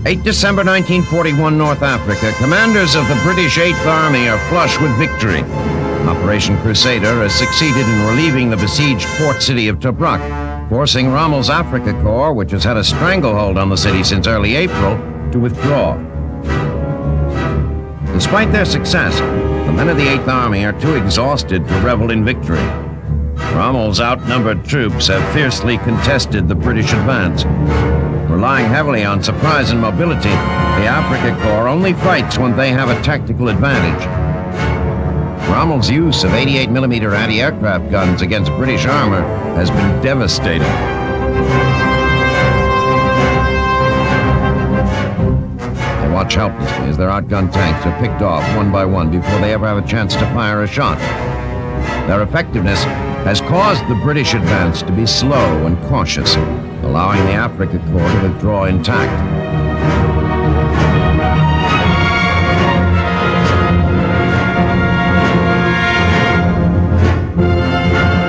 8 December 1941, North Africa. Commanders of the British 8th Army are flush with victory. Operation Crusader has succeeded in relieving the besieged port city of Tobruk, forcing Rommel's Africa Corps, which has had a stranglehold on the city since early April, to withdraw. Despite their success, the men of the 8th Army are too exhausted to revel in victory. Rommel's outnumbered troops have fiercely contested the British advance. Relying heavily on surprise and mobility, the Africa Corps only fights when they have a tactical advantage. Rommel's use of 88mm anti-aircraft guns against British armor has been devastating. They watch helplessly as their outgunned tanks are picked off one by one before they ever have a chance to fire a shot. Their effectiveness has caused the British advance to be slow and cautious, allowing the Africa Corps to withdraw intact.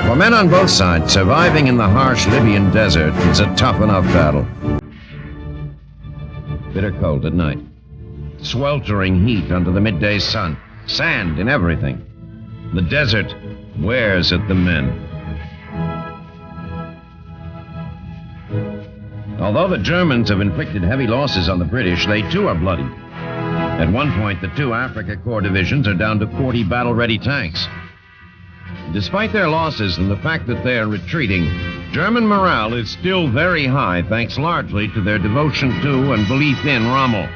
For men on both sides, surviving in the harsh Libyan desert is a tough enough battle. Bitter cold at night. Sweltering heat under the midday sun. Sand in everything. The desert wears at the men. Although the Germans have inflicted heavy losses on the British, they too are bloody. At one point, the two Africa Corps divisions are down to 40 battle-ready tanks. Despite their losses and the fact that they are retreating, German morale is still very high, thanks largely to their devotion to and belief in Rommel.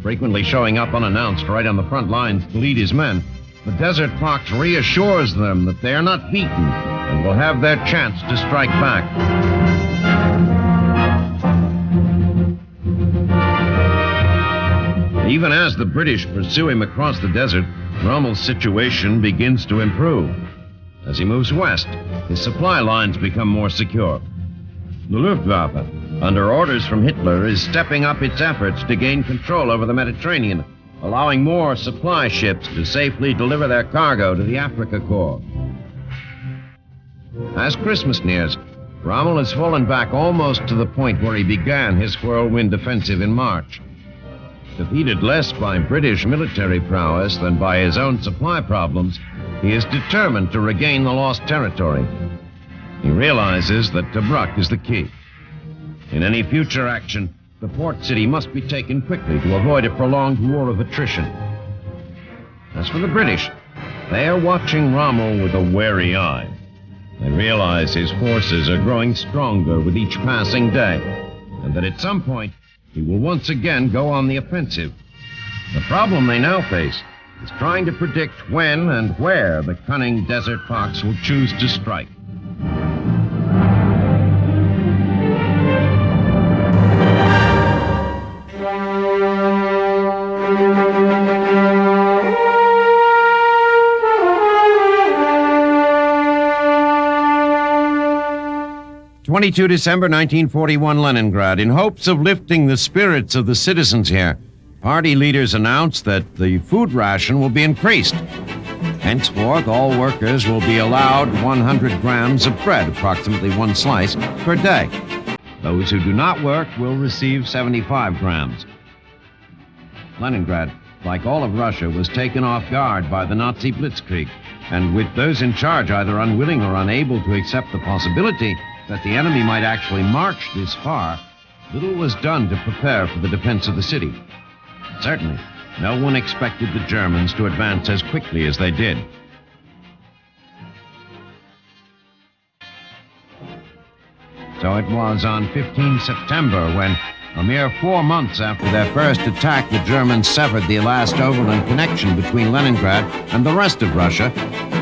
Frequently showing up unannounced right on the front lines to lead his men, the Desert Fox reassures them that they are not beaten and will have their chance to strike back. Even as the British pursue him across the desert, Rommel's situation begins to improve. As he moves west, his supply lines become more secure. The Luftwaffe, under orders from Hitler, is stepping up its efforts to gain control over the Mediterranean, allowing more supply ships to safely deliver their cargo to the Africa Corps. As Christmas nears, Rommel has fallen back almost to the point where he began his whirlwind offensive in March. Defeated less by British military prowess than by his own supply problems, he is determined to regain the lost territory. He realizes that Tobruk is the key. In any future action, the port city must be taken quickly to avoid a prolonged war of attrition. As for the British, they are watching Rommel with a wary eye. They realize his forces are growing stronger with each passing day, and that at some point, he will once again go on the offensive. The problem they now face is trying to predict when and where the cunning Desert Fox will choose to strike. "22 December 1941, Leningrad. In hopes of lifting the spirits of the citizens here, party leaders announced that the food ration will be increased. Henceforth, all workers will be allowed 100 grams of bread, approximately one slice, per day. Those who do not work will receive 75 grams. Leningrad, like all of Russia, was taken off guard by the Nazi blitzkrieg, and with those in charge either unwilling or unable to accept the possibility that the enemy might actually march this far, little was done to prepare for the defense of the city. Certainly, no one expected the Germans to advance as quickly as they did. So it was on 15 September when, a mere 4 months after their first attack, the Germans severed the last overland connection between Leningrad and the rest of Russia,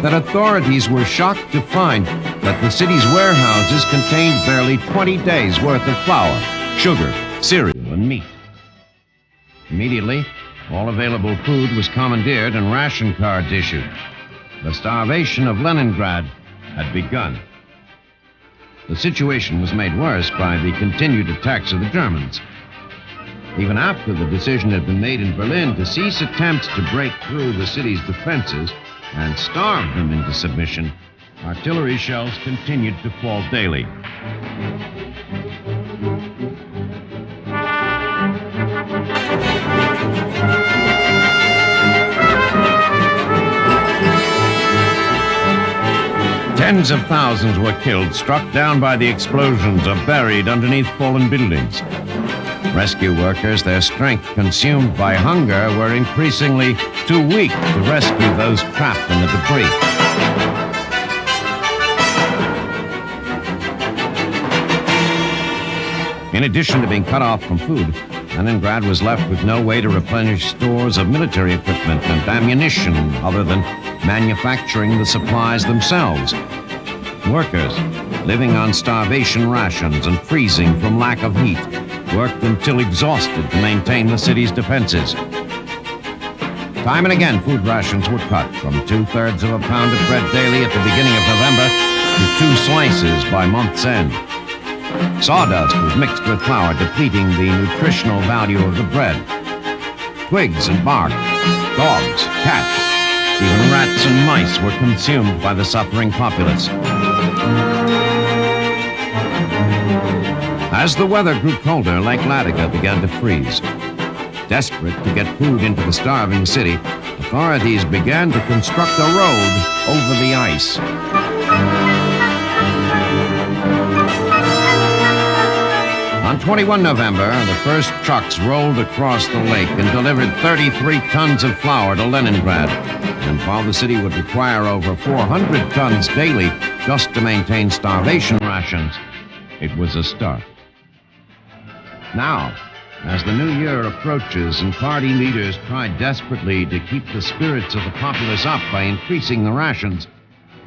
that authorities were shocked to find that the city's warehouses contained barely 20 days' worth of flour, sugar, cereal, and meat. Immediately, all available food was commandeered and ration cards issued. The starvation of Leningrad had begun. The situation was made worse by the continued attacks of the Germans. Even after the decision had been made in Berlin to cease attempts to break through the city's defenses and starve them into submission, artillery shells continued to fall daily. Tens of thousands were killed, struck down by the explosions, or buried underneath fallen buildings. Rescue workers, their strength consumed by hunger, were increasingly too weak to rescue those trapped in the debris. In addition to being cut off from food, Leningrad was left with no way to replenish stores of military equipment and ammunition other than manufacturing the supplies themselves. Workers, living on starvation rations and freezing from lack of heat, worked until exhausted to maintain the city's defenses. Time and again, food rations were cut from 2/3 of a pound of bread daily at the beginning of November to 2 slices by month's end. Sawdust was mixed with flour, depleting the nutritional value of the bread. Twigs and bark, dogs, cats, even rats and mice were consumed by the suffering populace. As the weather grew colder, Lake Ladoga began to freeze. Desperate to get food into the starving city, authorities began to construct a road over the ice. On 21 November, the first trucks rolled across the lake and delivered 33 tons of flour to Leningrad. And while the city would require over 400 tons daily just to maintain starvation rations, it was a start. Now, as the new year approaches and party leaders try desperately to keep the spirits of the populace up by increasing the rations,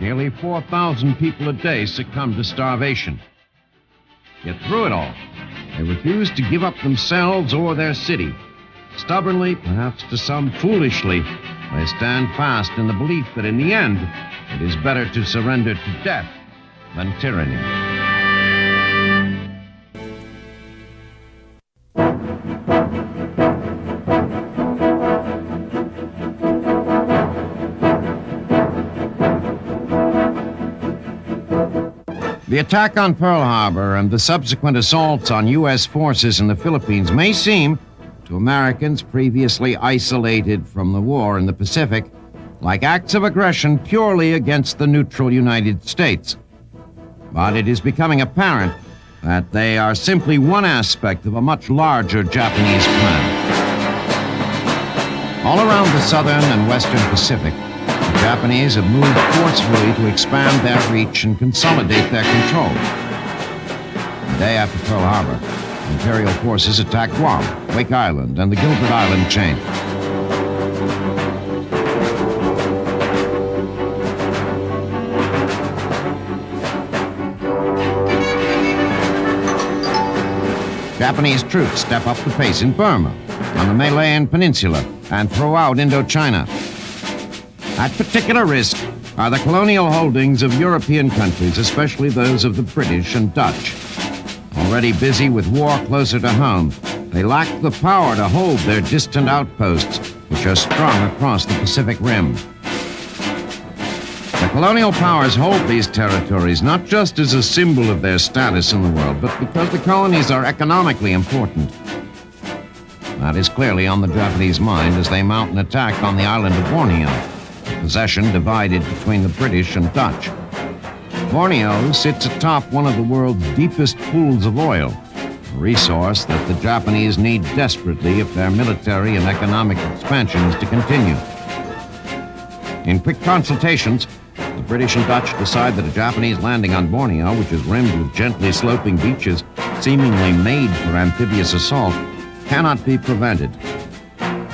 nearly 4,000 people a day succumb to starvation. Yet through it all, they refuse to give up themselves or their city. Stubbornly, perhaps to some foolishly, they stand fast in the belief that in the end, it is better to surrender to death than tyranny. The attack on Pearl Harbor and the subsequent assaults on U.S. forces in the Philippines may seem, to Americans previously isolated from the war in the Pacific, like acts of aggression purely against the neutral United States. But it is becoming apparent that they are simply one aspect of a much larger Japanese plan. All around the southern and western Pacific, the Japanese have moved forcefully to expand their reach and consolidate their control. The day after Pearl Harbor, Imperial forces attacked Guam, Wake Island, and the Gilbert Island chain. Japanese troops step up the pace in Burma, on the Malayan Peninsula, and throughout Indochina. At particular risk are the colonial holdings of European countries, especially those of the British and Dutch. Already busy with war closer to home, they lack the power to hold their distant outposts, which are strung across the Pacific Rim. The colonial powers hold these territories not just as a symbol of their status in the world, but because the colonies are economically important. That is clearly on the Japanese mind as they mount an attack on the island of Borneo, a possession divided between the British and Dutch. Borneo sits atop one of the world's deepest pools of oil, a resource that the Japanese need desperately if their military and economic expansion is to continue. In quick consultations, the British and Dutch decide that a Japanese landing on Borneo, which is rimmed with gently sloping beaches seemingly made for amphibious assault, cannot be prevented.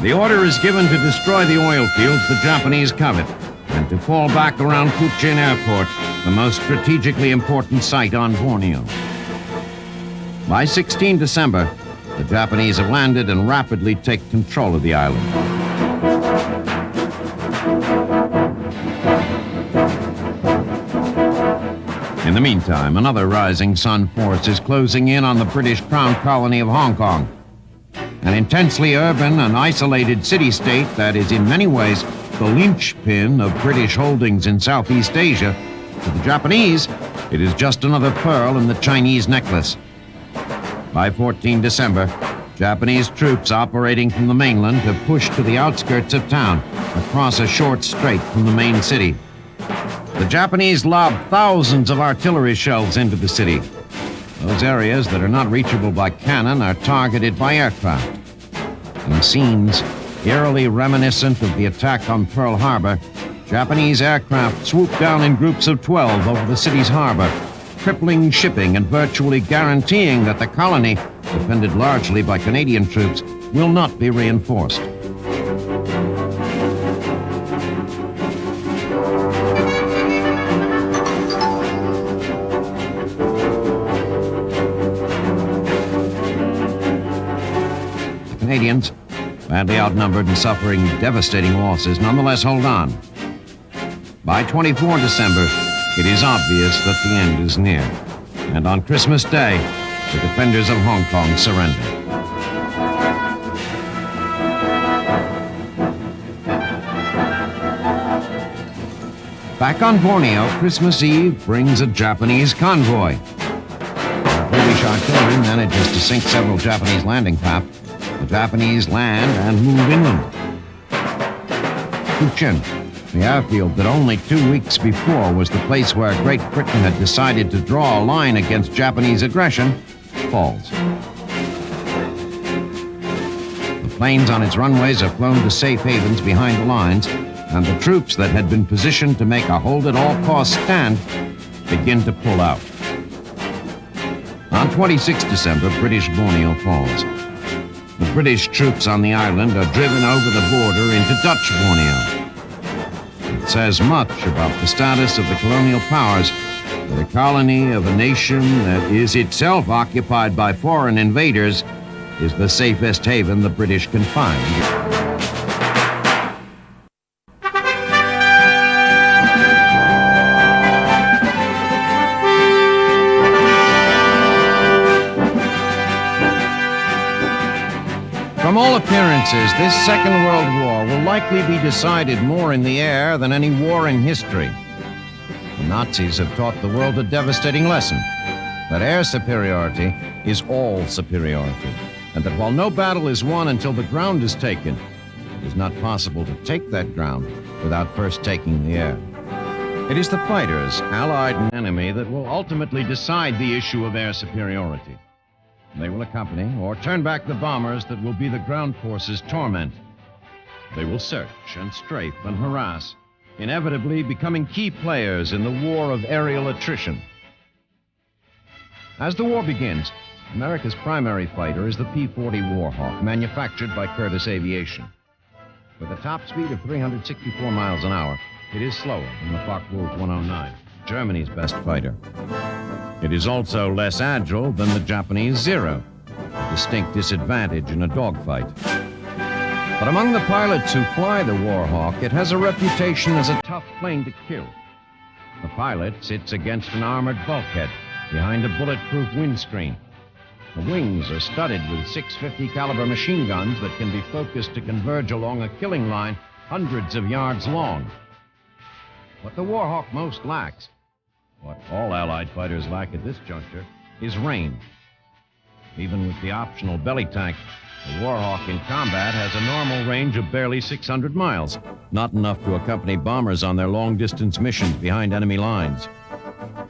The order is given to destroy the oil fields the Japanese covet and to fall back around Cochin Airport, the most strategically important site on Borneo. By 16 December, the Japanese have landed and rapidly take control of the island. In the meantime, another rising sun force is closing in on the British Crown colony of Hong Kong, an intensely urban and isolated city-state that is in many ways the linchpin of British holdings in Southeast Asia. To the Japanese, it is just another pearl in the Chinese necklace. By 14 December, Japanese troops operating from the mainland have pushed to the outskirts of town across a short strait from the main city. The Japanese lob thousands of artillery shells into the city. Those areas that are not reachable by cannon are targeted by aircraft. In scenes eerily reminiscent of the attack on Pearl Harbor, Japanese aircraft swooped down in groups of 12 over the city's harbor, crippling shipping and virtually guaranteeing that the colony, defended largely by Canadian troops, will not be reinforced. The Canadians, badly outnumbered and suffering devastating losses, nonetheless hold on. By 24 December, it is obvious that the end is near. And on Christmas Day, the defenders of Hong Kong surrender. Back on Borneo, Christmas Eve brings a Japanese convoy. British artillery manages to sink several Japanese landing craft. The Japanese land and move inland. Fuchin, the airfield that only 2 weeks before was the place where Great Britain had decided to draw a line against Japanese aggression, falls. The planes on its runways are flown to safe havens behind the lines, and the troops that had been positioned to make a hold-at-all-costs stand begin to pull out. On 26 December, British Borneo falls. The British troops on the island are driven over the border into Dutch Borneo. It says much about the status of the colonial powers that a colony of a nation that is itself occupied by foreign invaders is the safest haven the British can find. From all appearances, this Second World War will likely be decided more in the air than any war in history. The Nazis have taught the world a devastating lesson, that air superiority is all superiority, and that while no battle is won until the ground is taken, it is not possible to take that ground without first taking the air. It is the fighters, allied and enemy, that will ultimately decide the issue of air superiority. They will accompany or turn back the bombers that will be the ground force's torment. They will search and strafe and harass, inevitably becoming key players in the war of aerial attrition. As the war begins, America's primary fighter is the P-40 Warhawk, manufactured by Curtiss Aviation. With a top speed of 364 miles an hour, it is slower than the Focke-Wulf 109, Germany's best fighter. It is also less agile than the Japanese Zero, a distinct disadvantage in a dogfight. But among the pilots who fly the Warhawk, it has a reputation as a tough plane to kill. The pilot sits against an armored bulkhead behind a bulletproof windscreen. The wings are studded with 650 caliber machine guns that can be focused to converge along a killing line hundreds of yards long. What the Warhawk most lacks, what all Allied fighters lack at this juncture, is range. Even with the optional belly tank, the Warhawk in combat has a normal range of barely 600 miles, not enough to accompany bombers on their long-distance missions behind enemy lines.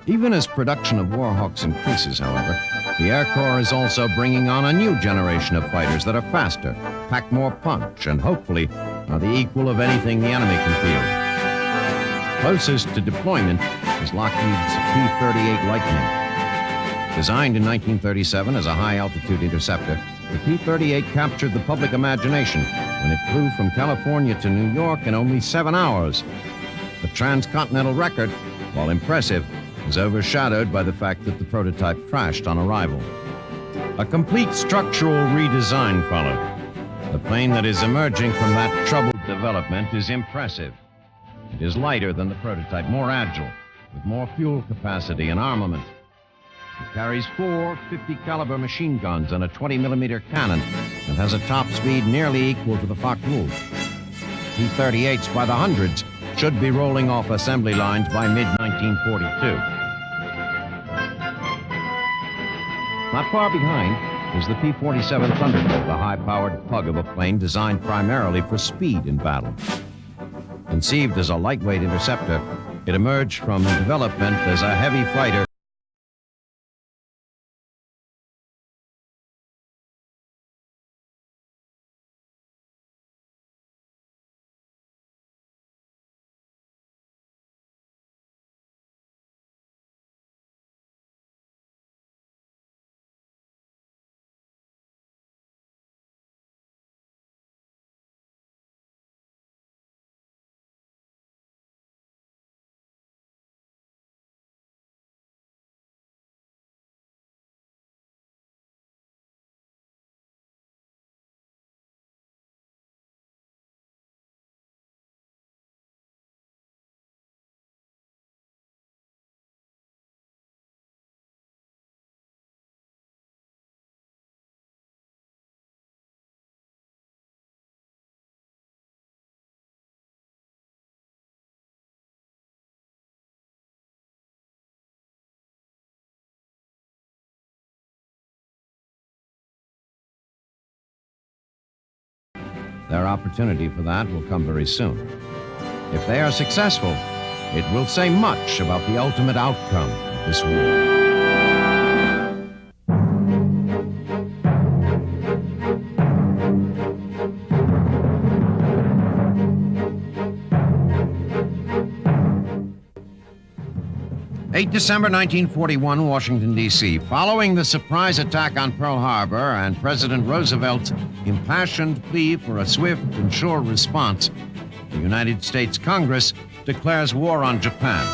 Even as production of Warhawks increases, however, the Air Corps is also bringing on a new generation of fighters that are faster, pack more punch, and hopefully are the equal of anything the enemy can field. Closest to deployment is Lockheed's P-38 Lightning. Designed in 1937 as a high-altitude interceptor, the P-38 captured the public imagination when it flew from California to New York in only 7 hours. The transcontinental record, while impressive, was overshadowed by the fact that the prototype crashed on arrival. A complete structural redesign followed. The plane that is emerging from that troubled development is impressive. It is lighter than the prototype, more agile, with more fuel capacity and armament. It carries 4 50 caliber machine guns and a 20-millimeter cannon and has a top speed nearly equal to the Focke-Wulf. P-38s by the hundreds should be rolling off assembly lines by mid-1942. Not far behind is the P-47 Thunderbolt, a high-powered pug of a plane designed primarily for speed in battle. Conceived as a lightweight interceptor, It emerged from development as a heavy fighter. Their opportunity for that will come very soon. If they are successful, it will say much about the ultimate outcome of this war. 8 December 1941, Washington, D.C. Following the surprise attack on Pearl Harbor and President Roosevelt's impassioned plea for a swift and sure response, the United States Congress declares war on Japan.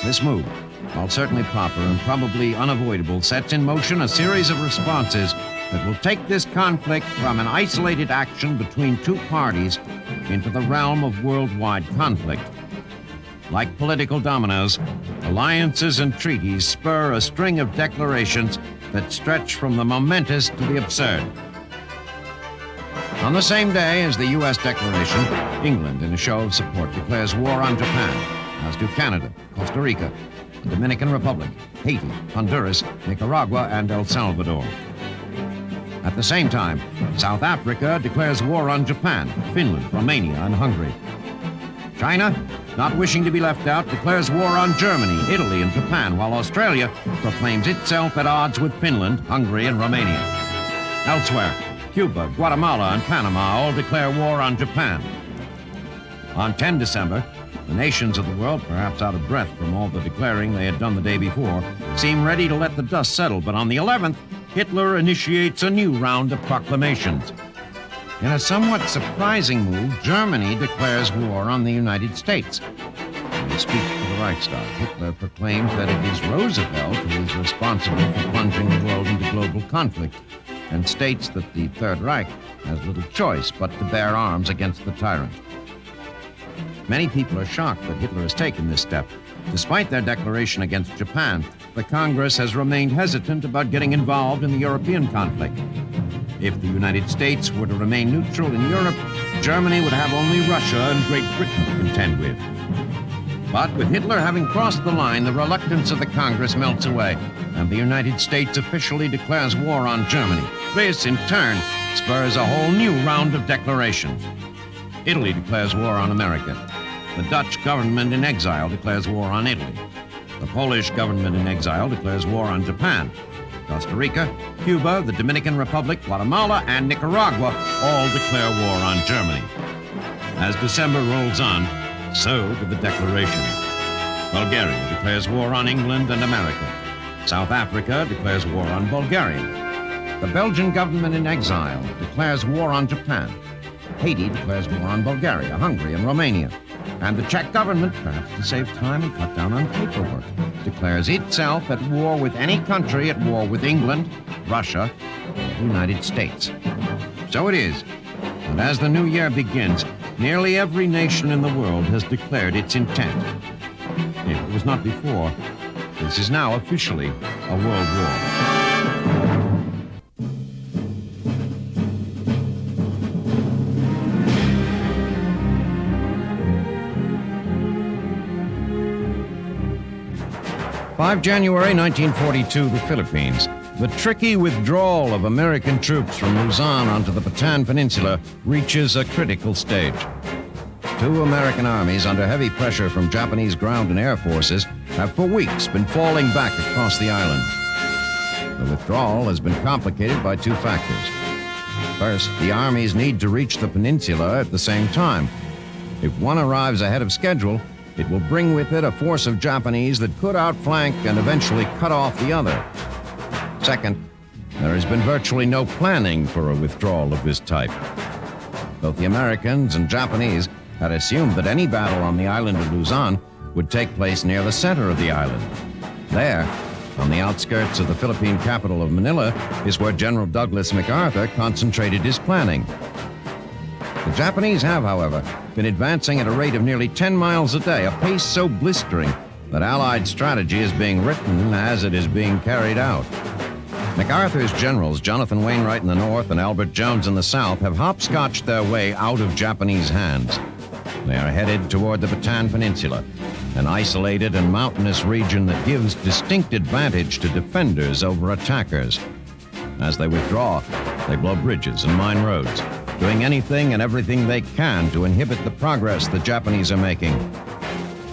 This move, while certainly proper and probably unavoidable, sets in motion a series of responses that will take this conflict from an isolated action between two parties into the realm of worldwide conflict. Like political dominoes, alliances and treaties spur a string of declarations that stretch from the momentous to the absurd. On the same day as the U.S. declaration, England, in a show of support, declares war on Japan, as do Canada, Costa Rica, the Dominican Republic, Haiti, Honduras, Nicaragua, and El Salvador. At the same time, South Africa declares war on Japan, Finland, Romania, and Hungary. China, not wishing to be left out, declares war on Germany, Italy, and Japan, while Australia proclaims itself at odds with Finland, Hungary, and Romania. Elsewhere, Cuba, Guatemala, and Panama all declare war on Japan. On 10 December, the nations of the world, perhaps out of breath from all the declaring they had done the day before, seem ready to let the dust settle. But on the 11th, Hitler initiates a new round of proclamations. In a somewhat surprising move, Germany declares war on the United States. In his speech to the Reichstag, Hitler proclaims that it is Roosevelt who is responsible for plunging the world into global conflict, and states that the Third Reich has little choice but to bear arms against the tyrant. Many people are shocked that Hitler has taken this step. Despite their declaration against Japan, the Congress has remained hesitant about getting involved in the European conflict. If the United States were to remain neutral in Europe, Germany would have only Russia and Great Britain to contend with. But with Hitler having crossed the line, the reluctance of the Congress melts away, and the United States officially declares war on Germany. This, in turn, spurs a whole new round of declarations. Italy declares war on America. The Dutch government in exile declares war on Italy. The Polish government in exile declares war on Japan. Costa Rica, Cuba, the Dominican Republic, Guatemala, and Nicaragua all declare war on Germany. As December rolls on, so do the declarations. Bulgaria declares war on England and America. South Africa declares war on Bulgaria. The Belgian government in exile declares war on Japan. Haiti declares war on Bulgaria, Hungary, and Romania. And the Czech government, perhaps to save time and cut down on paperwork, declares itself at war with any country at war with England, Russia, or the United States. So it is that as the new year begins, nearly every nation in the world has declared its intent. If it was not before, this is now officially a world war. 5 January 1942, the Philippines. The tricky withdrawal of American troops from Luzon onto the Bataan Peninsula reaches a critical stage. Two American armies under heavy pressure from Japanese ground and air forces have for weeks been falling back across the island. The withdrawal has been complicated by two factors. First, the armies need to reach the peninsula at the same time. If one arrives ahead of schedule, it will bring with it a force of Japanese that could outflank and eventually cut off the other. Second, there has been virtually no planning for a withdrawal of this type. Both the Americans and Japanese had assumed that any battle on the island of Luzon would take place near the center of the island. There, on the outskirts of the Philippine capital of Manila, is where General Douglas MacArthur concentrated his planning. The Japanese have, however, been advancing at a rate of nearly 10 miles a day, a pace so blistering that Allied strategy is being written as it is being carried out. MacArthur's generals, Jonathan Wainwright in the north and Albert Jones in the south, have hopscotched their way out of Japanese hands. They are headed toward the Bataan Peninsula, an isolated and mountainous region that gives distinct advantage to defenders over attackers. As they withdraw, they blow bridges and mine roads, doing anything and everything they can to inhibit the progress the Japanese are making.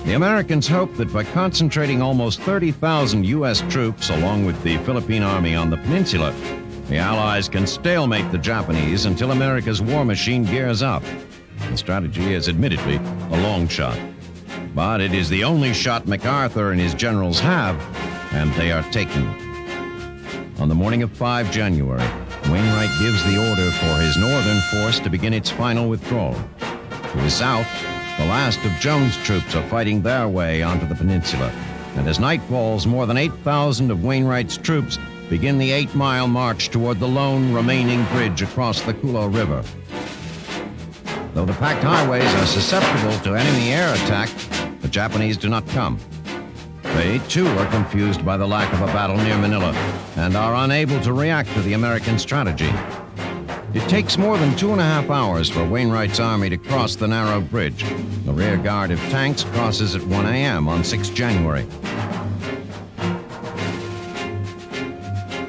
The Americans hope that by concentrating almost 30,000 U.S. troops along with the Philippine Army on the peninsula, the Allies can stalemate the Japanese until America's war machine gears up. The strategy is admittedly a long shot, but it is the only shot MacArthur and his generals have, and they are taking it. On the morning of 5 January, Wainwright gives the order for his northern force to begin its final withdrawal. To the south, the last of Jones' troops are fighting their way onto the peninsula, and as night falls, more than 8,000 of Wainwright's troops begin the 8-mile march toward the lone remaining bridge across the Culo River. Though the packed highways are susceptible to enemy air attack, the Japanese do not come. They, too, are confused by the lack of a battle near Manila and are unable to react to the American strategy. It takes more than 2.5 hours for Wainwright's army to cross the narrow bridge. The rear guard of tanks crosses at 1 a.m. on 6 January.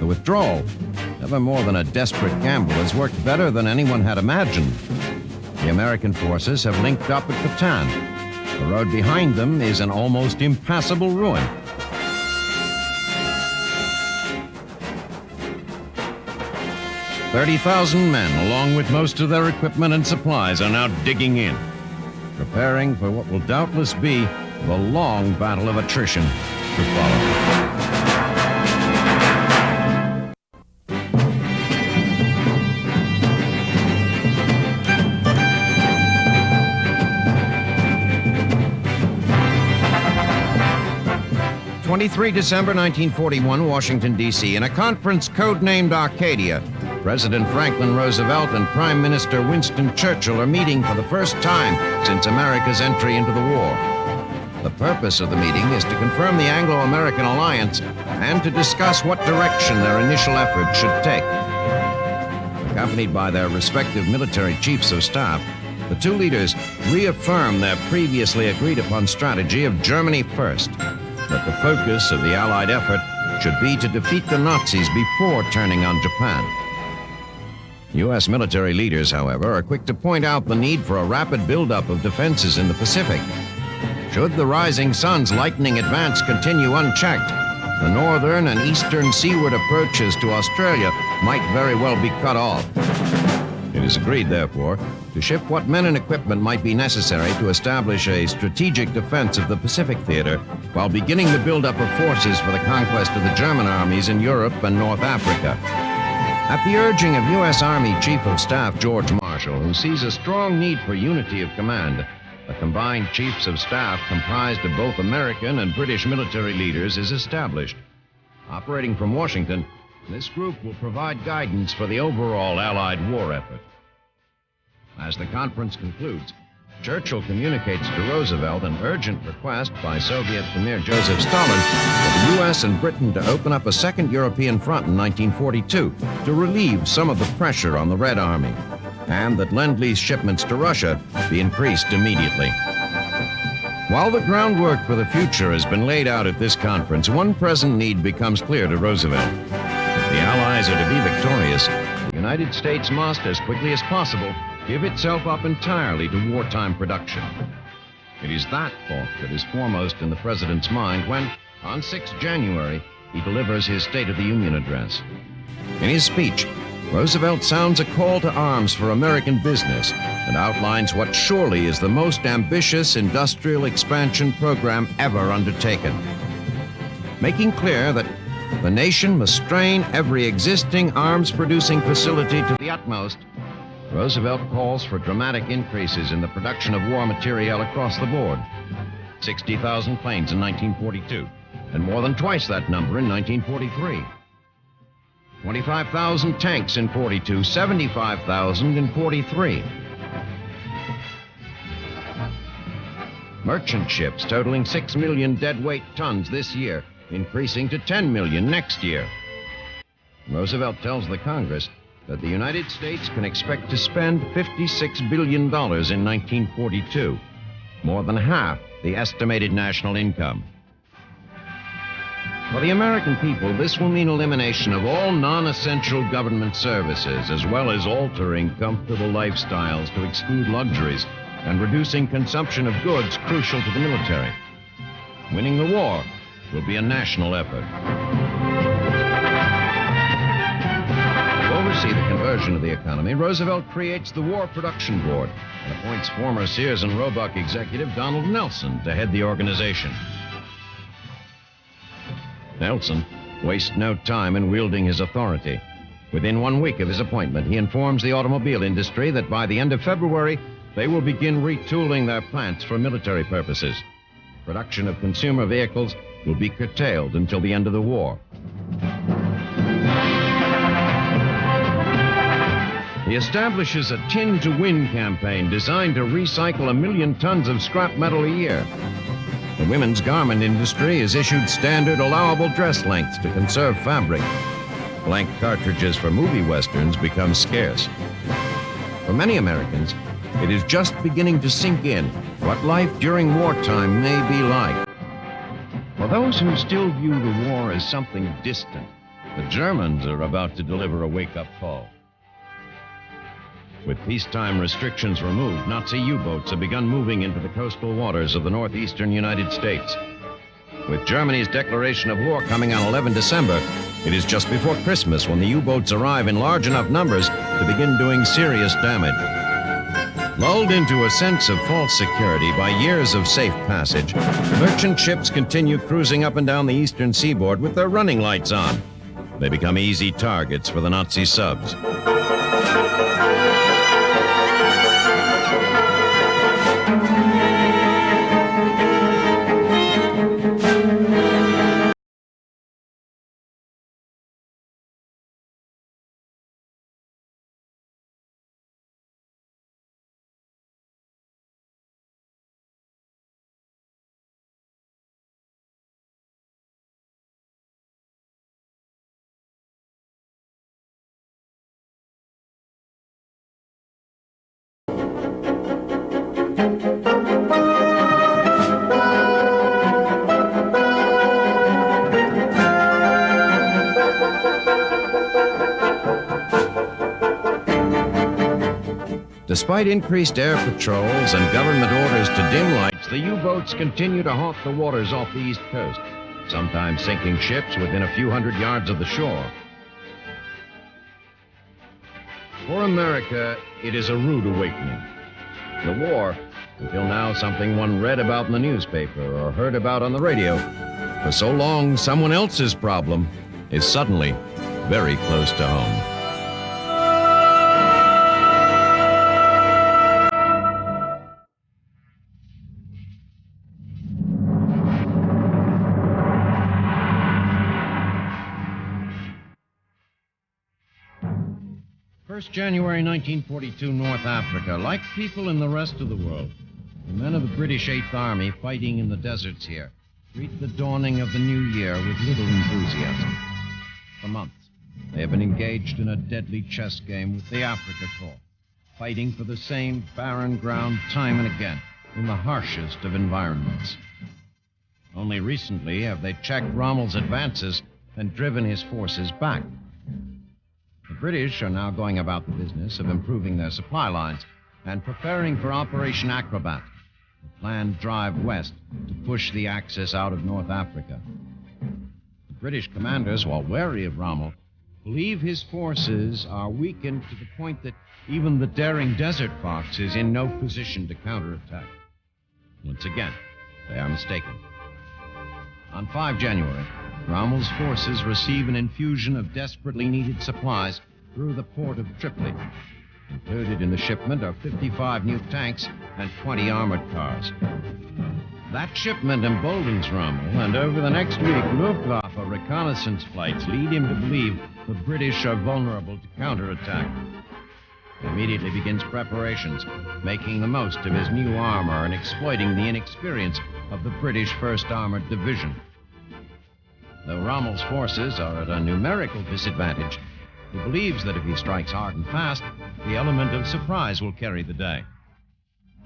The withdrawal, never more than a desperate gamble, has worked better than anyone had imagined. The American forces have linked up at Bataan. The road behind them is an almost impassable ruin. "30,000 men, along with most of their equipment and supplies, are now digging in, preparing for what will doubtless be the long battle of attrition to follow." 23 December 1941, Washington, D.C. In a conference codenamed Arcadia, President Franklin Roosevelt and Prime Minister Winston Churchill are meeting for the first time since America's entry into the war. The purpose of the meeting is to confirm the Anglo-American alliance and to discuss what direction their initial efforts should take. Accompanied by their respective military chiefs of staff, the two leaders reaffirm their previously agreed-upon strategy of Germany first, that the focus of the Allied effort should be to defeat the Nazis before turning on Japan. U.S. military leaders, however, are quick to point out the need for a rapid buildup of defenses in the Pacific. Should the Rising Sun's lightning advance continue unchecked, the northern and eastern seaward approaches to Australia might very well be cut off. It is agreed, therefore, to ship what men and equipment might be necessary to establish a strategic defense of the Pacific theater while beginning the buildup of forces for the conquest of the German armies in Europe and North Africa. At the urging of U.S. Army Chief of Staff George Marshall, who sees a strong need for unity of command, a combined Chiefs of Staff comprised of both American and British military leaders is established. Operating from Washington, this group will provide guidance for the overall Allied war effort. As the conference concludes, Churchill communicates to Roosevelt an urgent request by Soviet Premier Joseph Stalin for the U.S. and Britain to open up a second European front in 1942 to relieve some of the pressure on the Red Army, and that Lend-Lease shipments to Russia be increased immediately. While the groundwork for the future has been laid out at this conference, one present need becomes clear to Roosevelt. If the Allies are to be victorious, the United States must, as quickly as possible, give itself up entirely to wartime production. It is that thought that is foremost in the president's mind when, on 6 January, he delivers his State of the Union address. In his speech, Roosevelt sounds a call to arms for American business and outlines what surely is the most ambitious industrial expansion program ever undertaken, making clear that the nation must strain every existing arms-producing facility to the utmost. Roosevelt calls for dramatic increases in the production of war materiel across the board. 60,000 planes in 1942, and more than twice that number in 1943. 25,000 tanks in 42, 75,000 in 43. Merchant ships totaling 6 million deadweight tons this year, increasing to 10 million next year. Roosevelt tells the Congress that the United States can expect to spend $56 billion in 1942, more than half the estimated national income. For the American people, this will mean elimination of all non-essential government services, as well as altering comfortable lifestyles to exclude luxuries and reducing consumption of goods crucial to the military. Winning the war will be a national effort. To oversee the conversion of the economy, Roosevelt creates the War Production Board and appoints former Sears and Roebuck executive Donald Nelson to head the organization. Nelson wastes no time in wielding his authority. Within 1 week of his appointment, he informs the automobile industry that by the end of February, they will begin retooling their plants for military purposes. Production of consumer vehicles will be curtailed until the end of the war. He establishes a Tin to Win campaign designed to recycle 1 million tons of scrap metal a year. The women's garment industry has issued standard allowable dress lengths to conserve fabric. Blank cartridges for movie westerns become scarce. For many Americans, it is just beginning to sink in what life during wartime may be like. For those who still view the war as something distant, the Germans are about to deliver a wake-up call. With peacetime restrictions removed, Nazi U-boats have begun moving into the coastal waters of the northeastern United States. With Germany's declaration of war coming on 11 December, it is just before Christmas when the U-boats arrive in large enough numbers to begin doing serious damage. Lulled into a sense of false security by years of safe passage, merchant ships continue cruising up and down the eastern seaboard with their running lights on. They become easy targets for the Nazi subs. Despite increased air patrols and government orders to dim lights, the U-boats continue to haunt the waters off the East Coast, sometimes sinking ships within a few hundred yards of the shore. For America, it is a rude awakening. The war, until now something one read about in the newspaper or heard about on the radio, for so long someone else's problem, is suddenly very close to home. January 1942, North Africa. Like people in the rest of the world, the men of the British Eighth Army fighting in the deserts here greet the dawning of the new year with little enthusiasm. For months, they have been engaged in a deadly chess game with the Afrika Korps, fighting for the same barren ground time and again in the harshest of environments. Only recently have they checked Rommel's advances and driven his forces back. The British are now going about the business of improving their supply lines, and preparing for Operation Acrobat, a planned drive west to push the Axis out of North Africa. The British commanders, while wary of Rommel, believe his forces are weakened to the point that even the daring Desert Fox is in no position to counterattack. Once again, they are mistaken. On 5 January, Rommel's forces receive an infusion of desperately needed supplies through the port of Tripoli. Included in the shipment are 55 new tanks and 20 armored cars. That shipment emboldens Rommel, and over the next week, Luftwaffe reconnaissance flights lead him to believe the British are vulnerable to counterattack. He immediately begins preparations, making the most of his new armor and exploiting the inexperience of the British 1st Armored Division. Though Rommel's forces are at a numerical disadvantage, he believes that if he strikes hard and fast, the element of surprise will carry the day.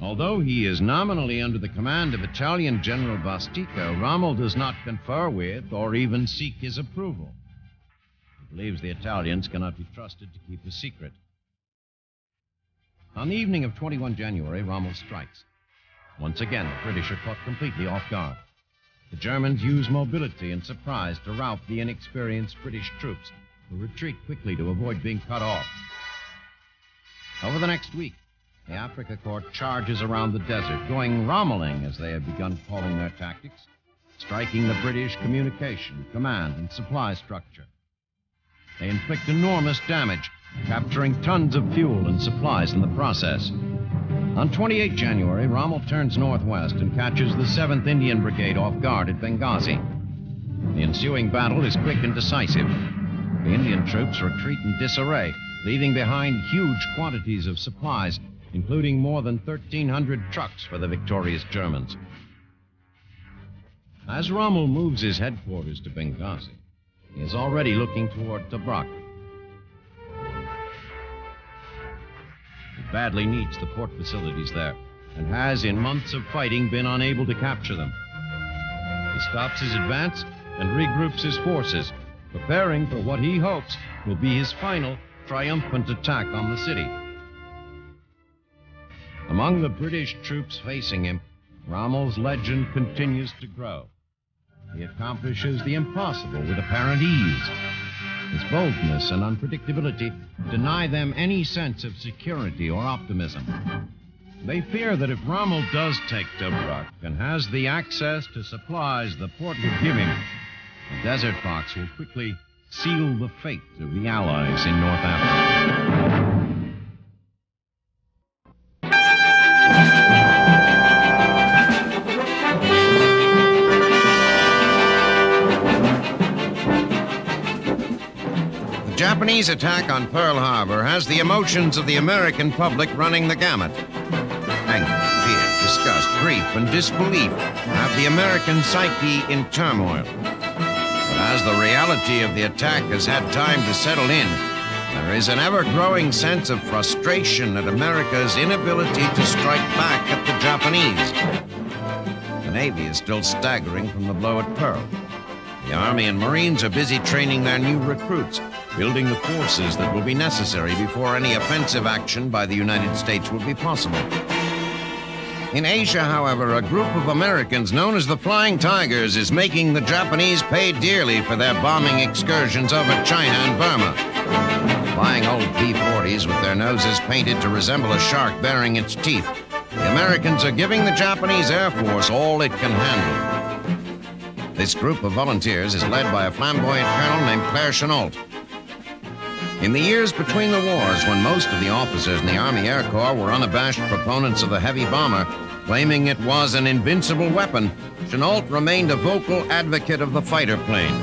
Although he is nominally under the command of Italian General Bastico, Rommel does not confer with or even seek his approval. He believes the Italians cannot be trusted to keep a secret. On the evening of 21 January, Rommel strikes. Once again, the British are caught completely off guard. The Germans use mobility and surprise to rout the inexperienced British troops, who retreat quickly to avoid being cut off. Over the next week, the Afrika Korps charges around the desert, going Rommeling, as they have begun calling their tactics, striking the British communication, command, and supply structure. They inflict enormous damage, capturing tons of fuel and supplies in the process. On 28 January, Rommel turns northwest and catches the 7th Indian Brigade off guard at Benghazi. The ensuing battle is quick and decisive. The Indian troops retreat in disarray, leaving behind huge quantities of supplies, including more than 1,300 trucks for the victorious Germans. As Rommel moves his headquarters to Benghazi, he is already looking toward Tobruk. He badly needs the port facilities there, and has, in months of fighting, been unable to capture them. He stops his advance and regroups his forces, preparing for what he hopes will be his final triumphant attack on the city. Among the British troops facing him, Rommel's legend continues to grow. He accomplishes the impossible with apparent ease. His boldness and unpredictability deny them any sense of security or optimism. They fear that if Rommel does take Tobruk and has the access to supplies the port would give him, the Desert Fox will quickly seal the fate of the Allies in North Africa. The Japanese attack on Pearl Harbor has the emotions of the American public running the gamut. Anger, fear, disgust, grief, and disbelief have the American psyche in turmoil. But as the reality of the attack has had time to settle in, there is an ever-growing sense of frustration at America's inability to strike back at the Japanese. The Navy is still staggering from the blow at Pearl. The Army and Marines are busy training their new recruits, building the forces that will be necessary before any offensive action by the United States will be possible. In Asia, however, a group of Americans known as the Flying Tigers is making the Japanese pay dearly for their bombing excursions over China and Burma. Flying old P-40s with their noses painted to resemble a shark baring its teeth, the Americans are giving the Japanese Air Force all it can handle. This group of volunteers is led by a flamboyant colonel named Claire Chennault. In the years between the wars, when most of the officers in the Army Air Corps were unabashed proponents of the heavy bomber, claiming it was an invincible weapon, Chennault remained a vocal advocate of the fighter plane.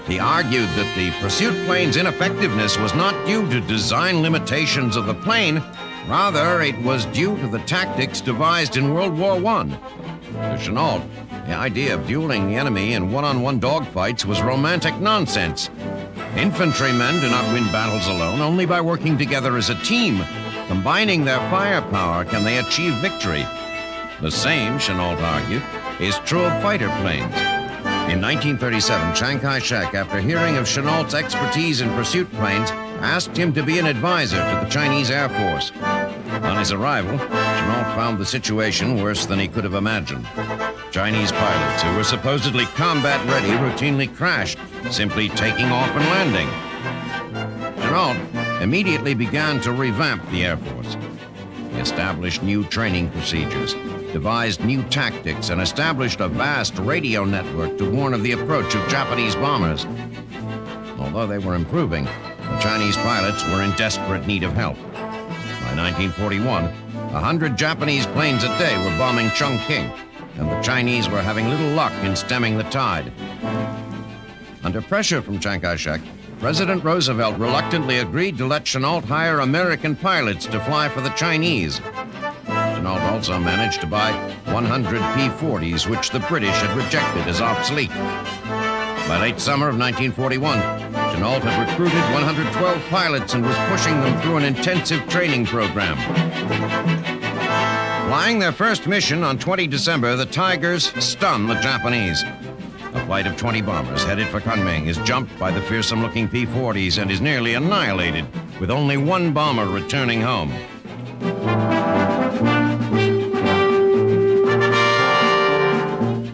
He argued that the pursuit plane's ineffectiveness was not due to design limitations of the plane, rather it was due to the tactics devised in World War I. To Chennault, the idea of dueling the enemy in one-on-one dogfights was romantic nonsense. Infantrymen do not win battles alone. Only by working together as a team, combining their firepower, can they achieve victory. The same, Chennault argued, is true of fighter planes. In 1937, Chiang Kai-shek, after hearing of Chennault's expertise in pursuit planes, asked him to be an advisor to the Chinese Air Force. On his arrival, Chenault found the situation worse than he could have imagined. Chinese pilots who were supposedly combat ready routinely crashed, simply taking off and landing. Chenault immediately began to revamp the Air Force. He established new training procedures, devised new tactics, and established a vast radio network to warn of the approach of Japanese bombers. Although they were improving, the Chinese pilots were in desperate need of help. By 1941, 100 Japanese planes a day were bombing Chongqing, and the Chinese were having little luck in stemming the tide. Under pressure from Chiang Kai-shek, President Roosevelt reluctantly agreed to let Chenault hire American pilots to fly for the Chinese. Chenault also managed to buy 100 P-40s, which the British had rejected as obsolete. By late summer of 1941, Chenault had recruited 112 pilots and was pushing them through an intensive training program. Flying their first mission on 20 December, the Tigers stunned the Japanese. A flight of 20 bombers headed for Kunming is jumped by the fearsome-looking P-40s and is nearly annihilated, with only one bomber returning home.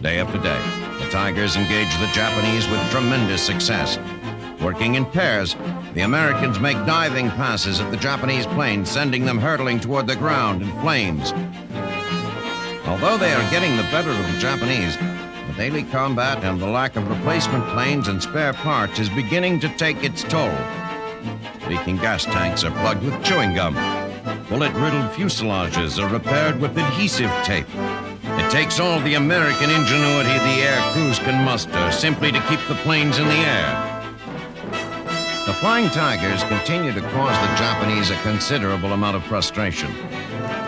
Day after day, the Tigers engaged the Japanese with tremendous success. Working in pairs, the Americans make diving passes at the Japanese planes, sending them hurtling toward the ground in flames. Although they are getting the better of the Japanese, the daily combat and the lack of replacement planes and spare parts is beginning to take its toll. Leaking gas tanks are plugged with chewing gum. Bullet-riddled fuselages are repaired with adhesive tape. It takes all the American ingenuity the air crews can muster simply to keep the planes in the air. The Flying Tigers continue to cause the Japanese a considerable amount of frustration.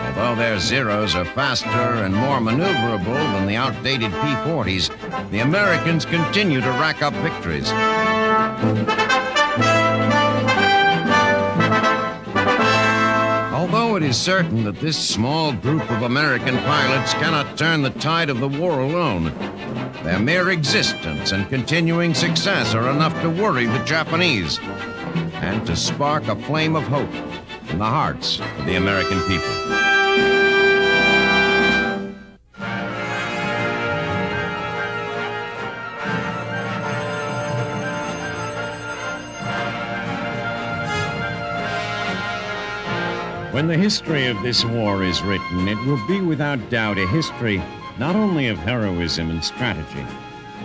Although their Zeros are faster and more maneuverable than the outdated P-40s, the Americans continue to rack up victories. Although it is certain that this small group of American pilots cannot turn the tide of the war alone, their mere existence and continuing success are enough to worry the Japanese and to spark a flame of hope in the hearts of the American people. When the history of this war is written, it will be without doubt a history not only of heroism and strategy,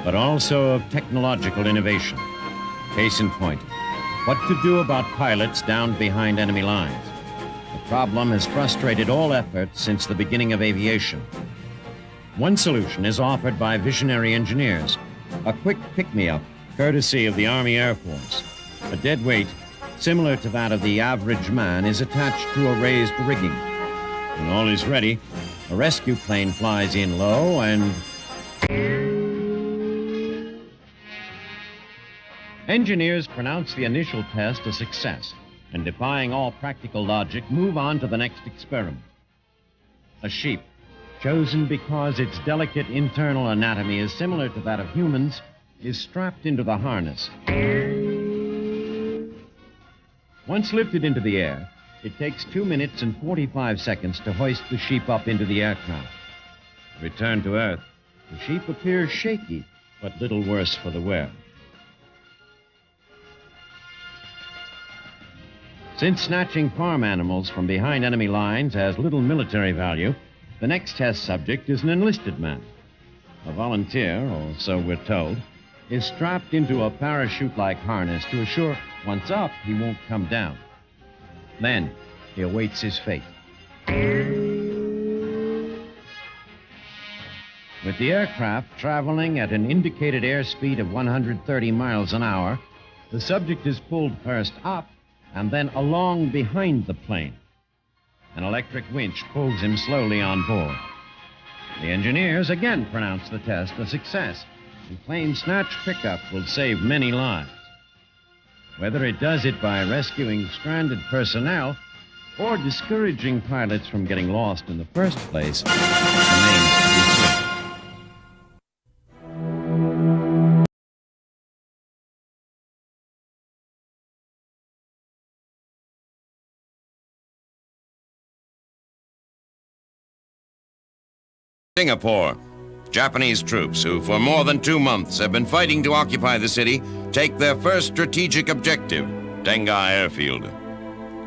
but also of technological innovation. Case in point, what to do about pilots down behind enemy lines. The problem has frustrated all efforts since the beginning of aviation. One solution is offered by visionary engineers, a quick pick-me-up courtesy of the Army Air Force. A dead weight, similar to that of the average man, is attached to a raised rigging. When all is ready, a rescue plane flies in low and... Engineers pronounce the initial test a success and, defying all practical logic, move on to the next experiment. A sheep, chosen because its delicate internal anatomy is similar to that of humans, is strapped into the harness. Once lifted into the air, it takes 2 minutes and 45 seconds to hoist the sheep up into the aircraft. Returned to Earth, the sheep appears shaky, but little worse for the wear. Since snatching farm animals from behind enemy lines has little military value, the next test subject is an enlisted man. A volunteer, or so we're told, is strapped into a parachute-like harness to assure once up, he won't come down. Then, he awaits his fate. With the aircraft traveling at an indicated airspeed of 130 miles an hour, the subject is pulled first up and then along behind the plane. An electric winch pulls him slowly on board. The engineers again pronounce the test a success, and plane snatch pickup will save many lives. Whether it does it by rescuing stranded personnel or discouraging pilots from getting lost in the first place remains to be seen. Singapore. Japanese troops, who for more than 2 months have been fighting to occupy the city, take their first strategic objective, Dengai Airfield.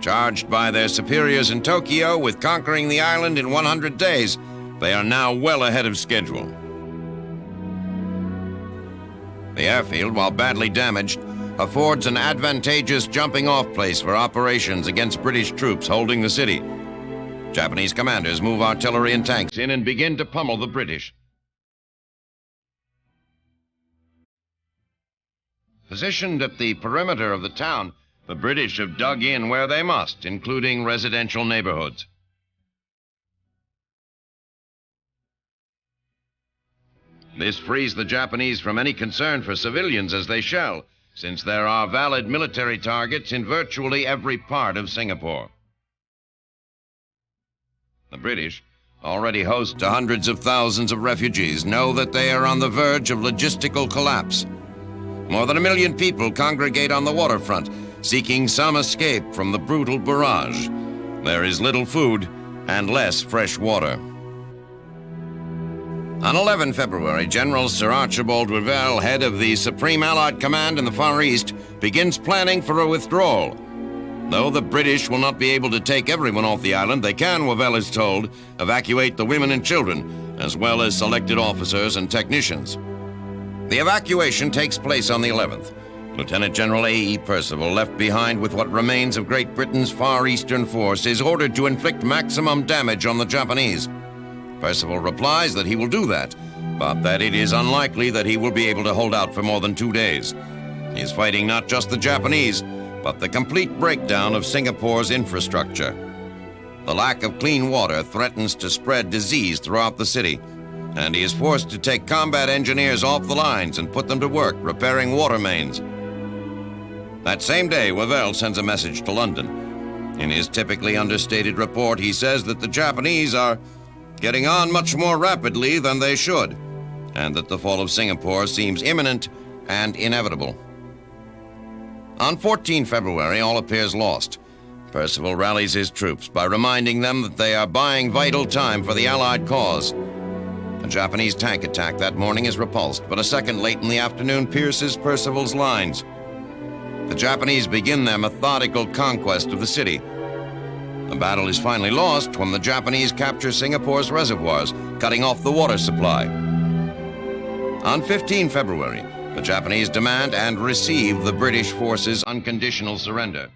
Charged by their superiors in Tokyo with conquering the island in 100 days, they are now well ahead of schedule. The airfield, while badly damaged, affords an advantageous jumping-off place for operations against British troops holding the city. Japanese commanders move artillery and tanks in and begin to pummel the British. Positioned at the perimeter of the town, the British have dug in where they must, including residential neighborhoods. This frees the Japanese from any concern for civilians, as they shall, since there are valid military targets in virtually every part of Singapore. The British, already host to hundreds of thousands of refugees, know that they are on the verge of logistical collapse. More than 1 million people congregate on the waterfront, seeking some escape from the brutal barrage. There is little food and less fresh water. On 11 February, General Sir Archibald Wavell, head of the Supreme Allied Command in the Far East, begins planning for a withdrawal. Though the British will not be able to take everyone off the island, they can, Wavell is told, evacuate the women and children, as well as selected officers and technicians. The evacuation takes place on the 11th. Lieutenant General A.E. Percival, left behind with what remains of Great Britain's Far Eastern force, is ordered to inflict maximum damage on the Japanese. Percival replies that he will do that, but that it is unlikely that he will be able to hold out for more than 2 days. He is fighting not just the Japanese, but the complete breakdown of Singapore's infrastructure. The lack of clean water threatens to spread disease throughout the city, and he is forced to take combat engineers off the lines and put them to work repairing water mains. That same day, Wavell sends a message to London. In his typically understated report, he says that the Japanese are getting on much more rapidly than they should, and that the fall of Singapore seems imminent and inevitable. On 14 February, all appears lost. Percival rallies his troops by reminding them that they are buying vital time for the Allied cause. A Japanese tank attack that morning is repulsed, but a second late in the afternoon pierces Percival's lines. The Japanese begin their methodical conquest of the city. The battle is finally lost when the Japanese capture Singapore's reservoirs, cutting off the water supply. On 15 February, the Japanese demand and receive the British forces' unconditional surrender.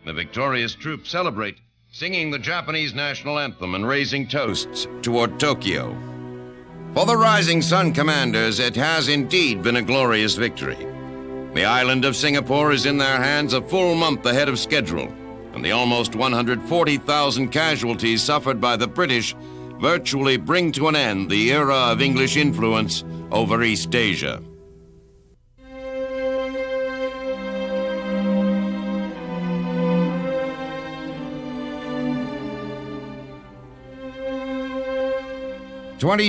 The victorious troops celebrate, singing the Japanese national anthem and raising toasts toward Tokyo. For the Rising Sun commanders, it has indeed been a glorious victory. The island of Singapore is in their hands a full month ahead of schedule, and the almost 140,000 casualties suffered by the British virtually bring to an end the era of English influence over East Asia.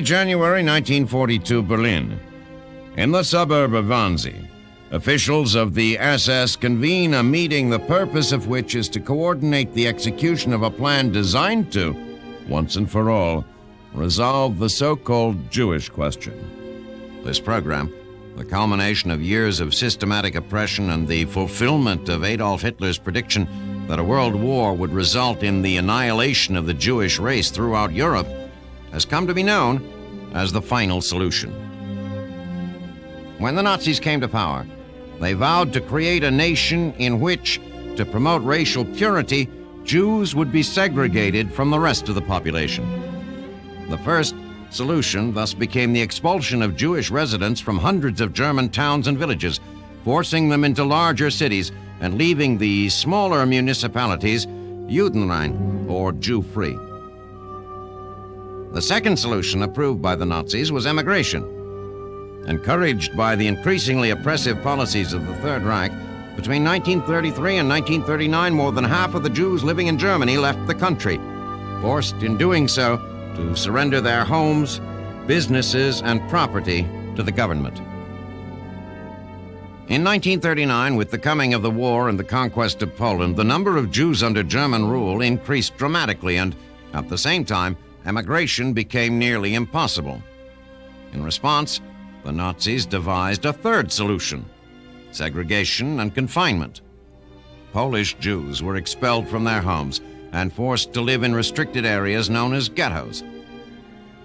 January 1942, Berlin. In the suburb of Wannsee, officials of the SS convene a meeting the purpose of which is to coordinate the execution of a plan designed to, once and for all, resolve the so-called Jewish question. This program, the culmination of years of systematic oppression and the fulfillment of Adolf Hitler's prediction that a world war would result in the annihilation of the Jewish race throughout Europe, has come to be known as the final solution. When the Nazis came to power, they vowed to create a nation in which, to promote racial purity, Jews would be segregated from the rest of the population. The first solution thus became the expulsion of Jewish residents from hundreds of German towns and villages, forcing them into larger cities and leaving the smaller municipalities Judenrein, or Jew-free. The second solution approved by the Nazis was emigration. Encouraged by the increasingly oppressive policies of the Third Reich, between 1933 and 1939, more than half of the Jews living in Germany left the country, forced in doing so to surrender their homes, businesses, and property to the government. In 1939, with the coming of the war and the conquest of Poland, the number of Jews under German rule increased dramatically, and at the same time, emigration became nearly impossible. In response, the Nazis devised a third solution: segregation and confinement. Polish Jews were expelled from their homes and forced to live in restricted areas known as ghettos.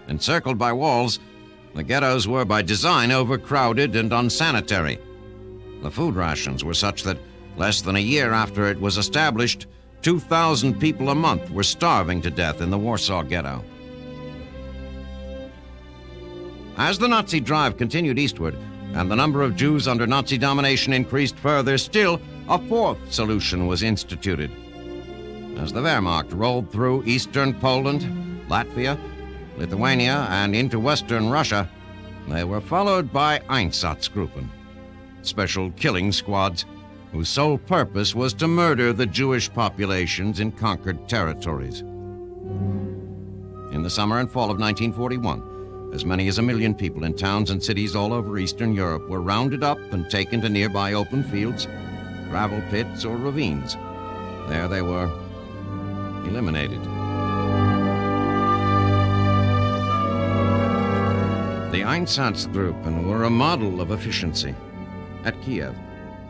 Encircled by walls, the ghettos were by design overcrowded and unsanitary. The food rations were such that less than a year after it was established, 2,000 people a month were starving to death in the Warsaw Ghetto. As the Nazi drive continued eastward and the number of Jews under Nazi domination increased further, still a fourth solution was instituted. As the Wehrmacht rolled through eastern Poland, Latvia, Lithuania, and into western Russia, they were followed by Einsatzgruppen, special killing squads whose sole purpose was to murder the Jewish populations in conquered territories. In the summer and fall of 1941, as many as 1 million people in towns and cities all over Eastern Europe were rounded up and taken to nearby open fields, gravel pits, or ravines. There they were eliminated. The Einsatzgruppen were a model of efficiency. At Kiev,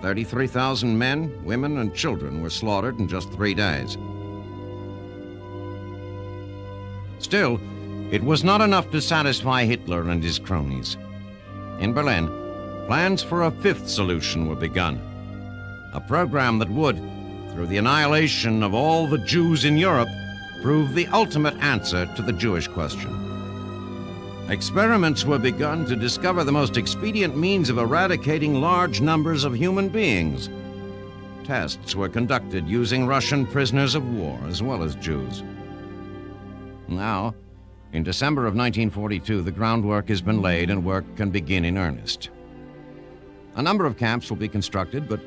33,000 men, women, and children were slaughtered in just 3 days. Still, it was not enough to satisfy Hitler and his cronies. In Berlin, plans for a fifth solution were begun, a program that would, through the annihilation of all the Jews in Europe, prove the ultimate answer to the Jewish question. Experiments were begun to discover the most expedient means of eradicating large numbers of human beings. Tests were conducted using Russian prisoners of war as well as Jews. Now, in December of 1942, the groundwork has been laid and work can begin in earnest. A number of camps will be constructed, but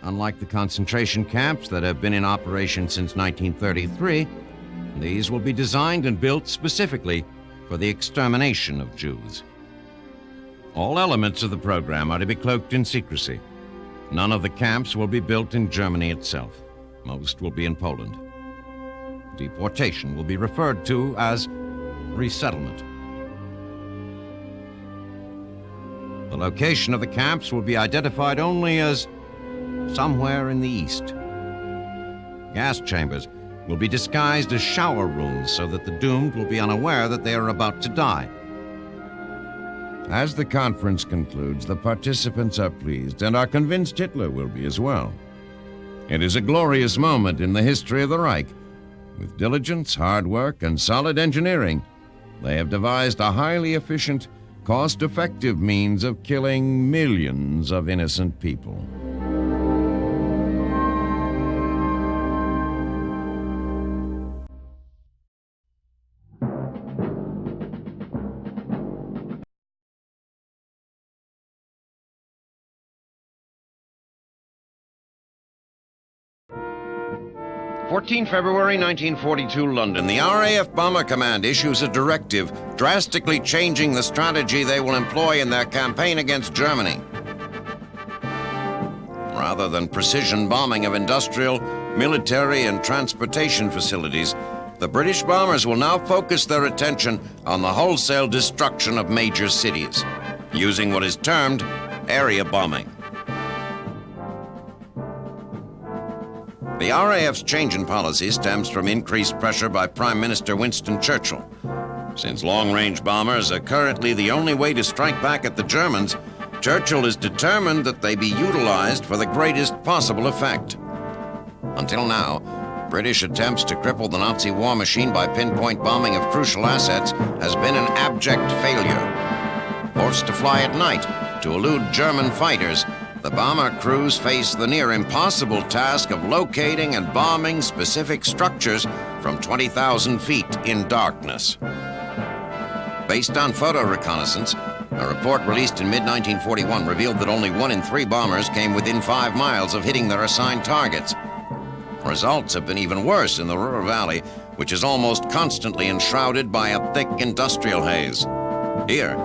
unlike the concentration camps that have been in operation since 1933, these will be designed and built specifically for the extermination of Jews. All elements of the program are to be cloaked in secrecy. None of the camps will be built in Germany itself. Most will be in Poland. Deportation will be referred to as resettlement. The location of the camps will be identified only as somewhere in the east. Gas chambers will be disguised as shower rooms so that the doomed will be unaware that they are about to die. As the conference concludes, the participants are pleased and are convinced Hitler will be as well. It is a glorious moment in the history of the Reich. With diligence, hard work, and solid engineering, they have devised a highly efficient, cost-effective means of killing millions of innocent people. February 14, 1942, London. The RAF Bomber Command issues a directive drastically changing the strategy they will employ in their campaign against Germany. Rather than precision bombing of industrial, military, and transportation facilities, the British bombers will now focus their attention on the wholesale destruction of major cities, using what is termed area bombing. The RAF's change in policy stems from increased pressure by Prime Minister Winston Churchill. Since long-range bombers are currently the only way to strike back at the Germans, Churchill is determined that they be utilized for the greatest possible effect. Until now, British attempts to cripple the Nazi war machine by pinpoint bombing of crucial assets has been an abject failure. Forced to fly at night to elude German fighters, the bomber crews face the near impossible task of locating and bombing specific structures from 20,000 feet in darkness. Based on photo reconnaissance, a report released in mid-1941 revealed that only 1 in 3 bombers came within 5 miles of hitting their assigned targets. Results have been even worse in the Ruhr Valley, which is almost constantly enshrouded by a thick industrial haze. Here,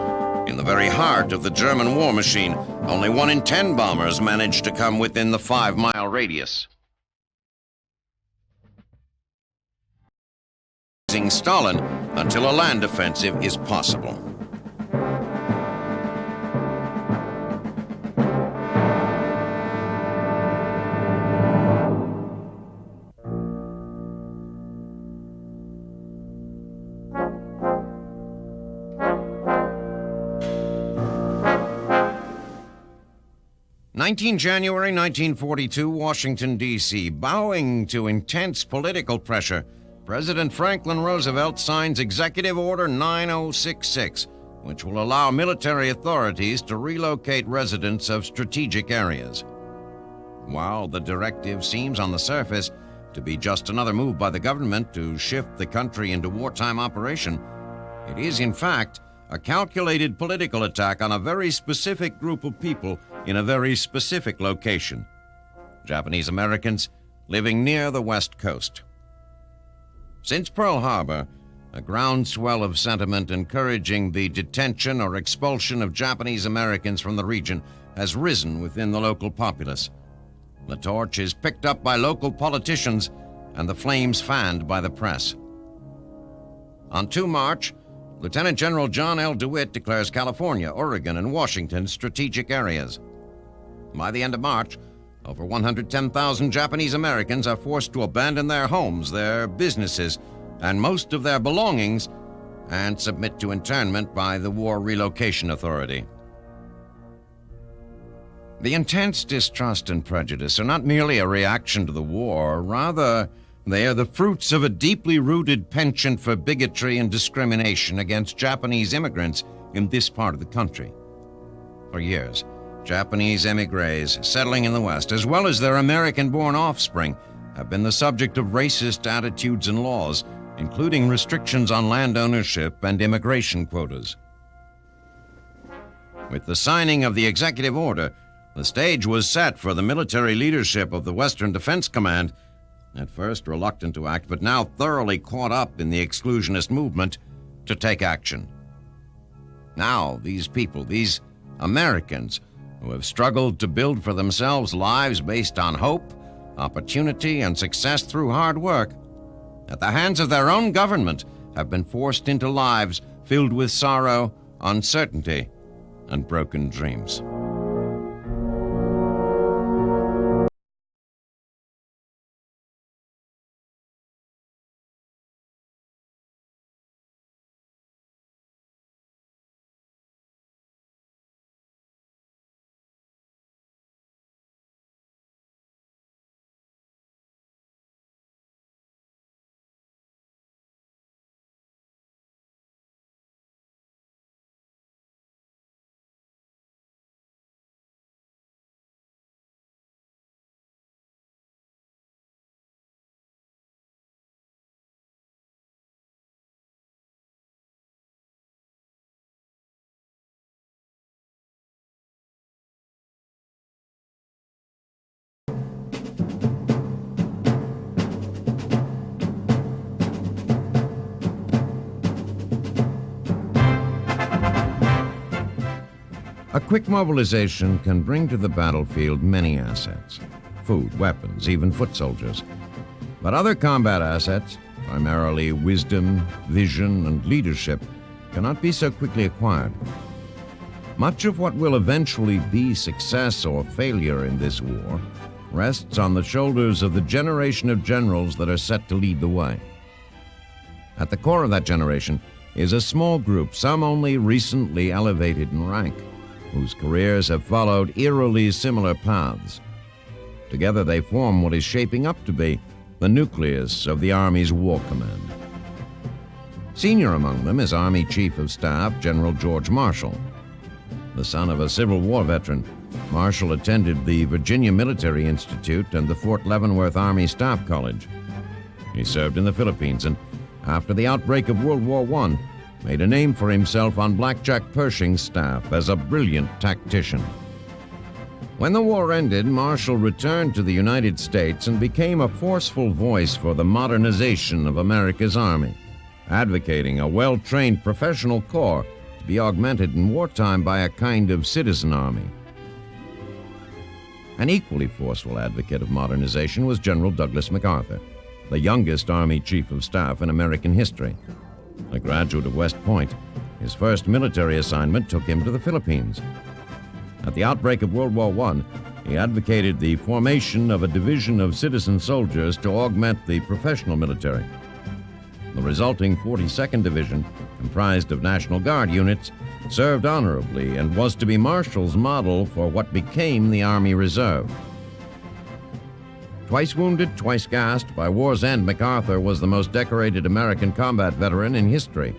in the very heart of the German war machine. Only 1 in 10 bombers managed to come within the 5-mile radius. Stalin until a land offensive is possible. January 1942, Washington, D.C. Bowing to intense political pressure, President Franklin Roosevelt signs Executive Order 9066, which will allow military authorities to relocate residents of strategic areas. While the directive seems on the surface to be just another move by the government to shift the country into wartime operation, it is in fact a calculated political attack on a very specific group of people in a very specific location: Japanese Americans living near the West Coast. Since Pearl Harbor, a groundswell of sentiment encouraging the detention or expulsion of Japanese Americans from the region has risen within the local populace. The torch is picked up by local politicians and the flames fanned by the press. On 2 March, Lieutenant General John L. DeWitt declares California, Oregon, and Washington strategic areas. By the end of March, over 110,000 Japanese Americans are forced to abandon their homes, their businesses, and most of their belongings, and submit to internment by the War Relocation Authority. The intense distrust and prejudice are not merely a reaction to the war, rather, they are the fruits of a deeply rooted penchant for bigotry and discrimination against Japanese immigrants in this part of the country. For years, Japanese emigres settling in the West, as well as their American-born offspring, have been the subject of racist attitudes and laws, including restrictions on land ownership and immigration quotas. With the signing of the executive order, the stage was set for the military leadership of the Western Defense Command, at first reluctant to act, but now thoroughly caught up in the exclusionist movement, to take action. Now, these people, these Americans, who have struggled to build for themselves lives based on hope, opportunity, and success through hard work, at the hands of their own government, have been forced into lives filled with sorrow, uncertainty, and broken dreams. A quick mobilization can bring to the battlefield many assets: food, weapons, even foot soldiers. But other combat assets, primarily wisdom, vision, and leadership, cannot be so quickly acquired. Much of what will eventually be success or failure in this war rests on the shoulders of the generation of generals that are set to lead the way. At the core of that generation is a small group, some only recently elevated in rank, whose careers have followed eerily similar paths. Together they form what is shaping up to be the nucleus of the Army's War Command. Senior among them is Army Chief of Staff General George Marshall. The son of a Civil War veteran, Marshall attended the Virginia Military Institute and the Fort Leavenworth Army Staff College. He served in the Philippines and, after the outbreak of World War I, made a name for himself on Blackjack Pershing's staff as a brilliant tactician. When the war ended, Marshall returned to the United States and became a forceful voice for the modernization of America's Army, advocating a well-trained professional corps to be augmented in wartime by a kind of citizen army. An equally forceful advocate of modernization was General Douglas MacArthur, the youngest Army Chief of Staff in American history. A graduate of West Point, his first military assignment took him to the Philippines. At the outbreak of World War I, he advocated the formation of a division of citizen soldiers to augment the professional military. The resulting 42nd Division, comprised of National Guard units, served honorably and was to be Marshall's model for what became the Army Reserve. Twice wounded, twice gassed, by war's end, MacArthur was the most decorated American combat veteran in history.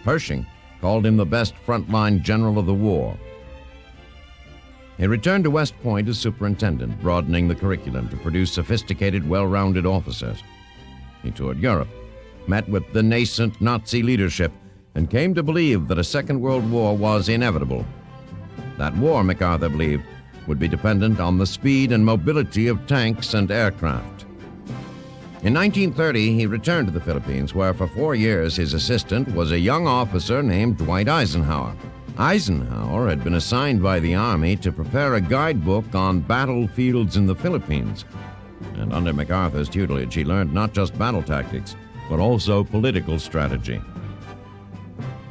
Pershing called him the best frontline general of the war. He returned to West Point as superintendent, broadening the curriculum to produce sophisticated, well-rounded officers. He toured Europe, met with the nascent Nazi leadership, and came to believe that a Second World War was inevitable. That war, MacArthur believed, would be dependent on the speed and mobility of tanks and aircraft. In 1930, he returned to the Philippines, where for 4 years his assistant was a young officer named Dwight Eisenhower. Eisenhower had been assigned by the Army to prepare a guidebook on battlefields in the Philippines. And under MacArthur's tutelage, he learned not just battle tactics, but also political strategy.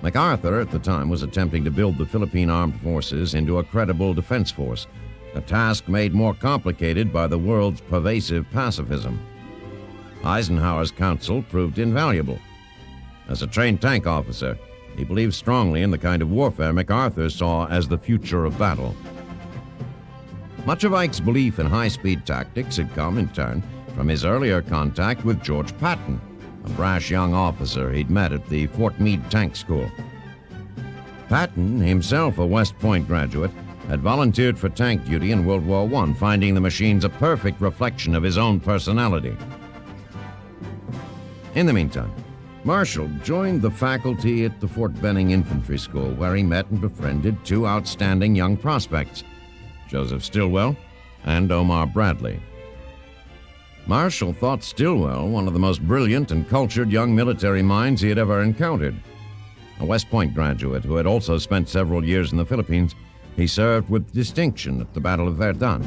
MacArthur, at the time, was attempting to build the Philippine Armed Forces into a credible defense force, a task made more complicated by the world's pervasive pacifism. Eisenhower's counsel proved invaluable. As a trained tank officer, he believed strongly in the kind of warfare MacArthur saw as the future of battle. Much of Ike's belief in high-speed tactics had come, in turn, from his earlier contact with George Patton, a brash young officer he'd met at the Fort Meade Tank School. Patton, himself a West Point graduate, had volunteered for tank duty in World War I, finding the machines a perfect reflection of his own personality. In the meantime, Marshall joined the faculty at the Fort Benning Infantry School, where he met and befriended two outstanding young prospects, Joseph Stilwell and Omar Bradley. Marshall thought Stilwell one of the most brilliant and cultured young military minds he had ever encountered. A West Point graduate who had also spent several years in the Philippines, he served with distinction at the Battle of Verdun.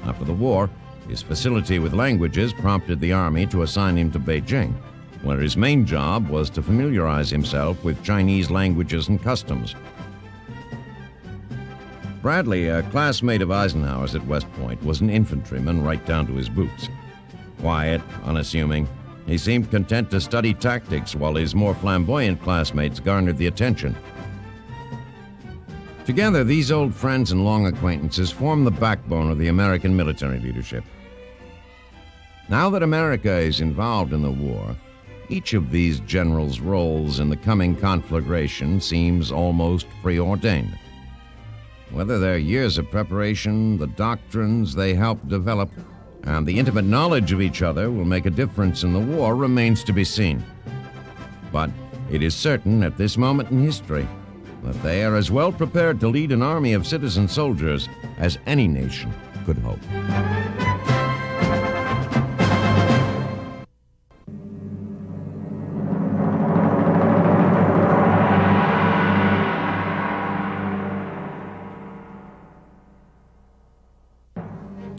After the war, his facility with languages prompted the Army to assign him to Beijing, where his main job was to familiarize himself with Chinese languages and customs. Bradley, a classmate of Eisenhower's at West Point, was an infantryman right down to his boots. Quiet, unassuming, he seemed content to study tactics while his more flamboyant classmates garnered the attention. Together, these old friends and long acquaintances formed the backbone of the American military leadership. Now that America is involved in the war, each of these generals' roles in the coming conflagration seems almost preordained. Whether their years of preparation, the doctrines they helped develop, and the intimate knowledge of each other will make a difference in the war remains to be seen. But it is certain at this moment in history that they are as well prepared to lead an army of citizen soldiers as any nation could hope.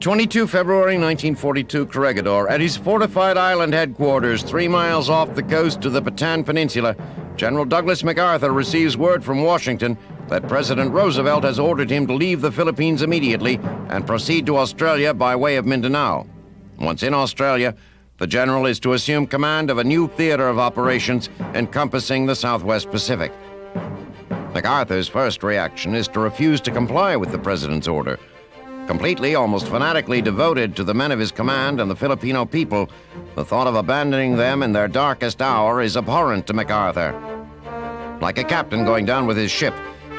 22 February 1942, Corregidor. At his fortified island headquarters, 3 miles off the coast of the Bataan Peninsula, General Douglas MacArthur receives word from Washington that President Roosevelt has ordered him to leave the Philippines immediately and proceed to Australia by way of Mindanao. Once in Australia, the general is to assume command of a new theater of operations encompassing the Southwest Pacific. MacArthur's first reaction is to refuse to comply with the president's order. Completely, almost fanatically devoted to the men of his command and the Filipino people, the thought of abandoning them in their darkest hour is abhorrent to MacArthur. Like a captain going down with his ship,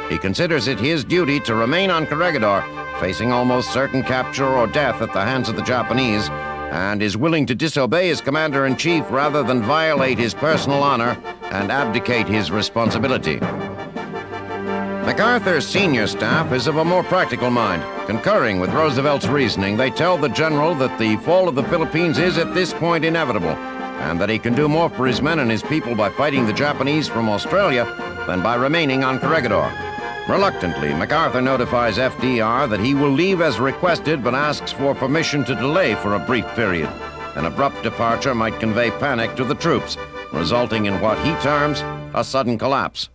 he considers it his duty to remain on Corregidor, facing almost certain capture or death at the hands of the Japanese, and is willing to disobey his commander-in-chief rather than violate his personal honor and abdicate his responsibility. MacArthur's senior staff is of a more practical mind. Concurring with Roosevelt's reasoning, they tell the general that the fall of the Philippines is at this point inevitable, and that he can do more for his men and his people by fighting the Japanese from Australia than by remaining on Corregidor. Reluctantly, MacArthur notifies FDR that he will leave as requested, but asks for permission to delay for a brief period. An abrupt departure might convey panic to the troops, resulting in what he terms a sudden collapse.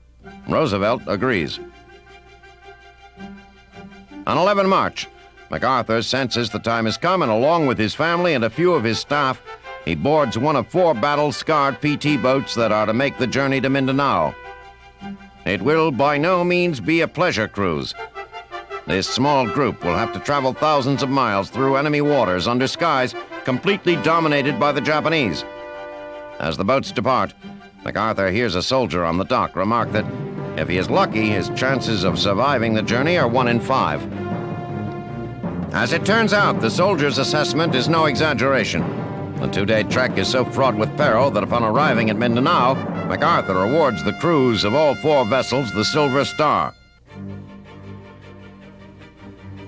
Roosevelt agrees. On 11 March, MacArthur senses the time has come, and along with his family and a few of his staff, he boards one of 4 battle-scarred PT boats that are to make the journey to Mindanao. It will by no means be a pleasure cruise. This small group will have to travel thousands of miles through enemy waters under skies completely dominated by the Japanese. As the boats depart, MacArthur hears a soldier on the dock remark that if he is lucky, his chances of surviving the journey are 1 in 5. As it turns out, the soldier's assessment is no exaggeration. The 2-day trek is so fraught with peril that upon arriving at Mindanao, MacArthur awards the crews of all 4 vessels the Silver Star.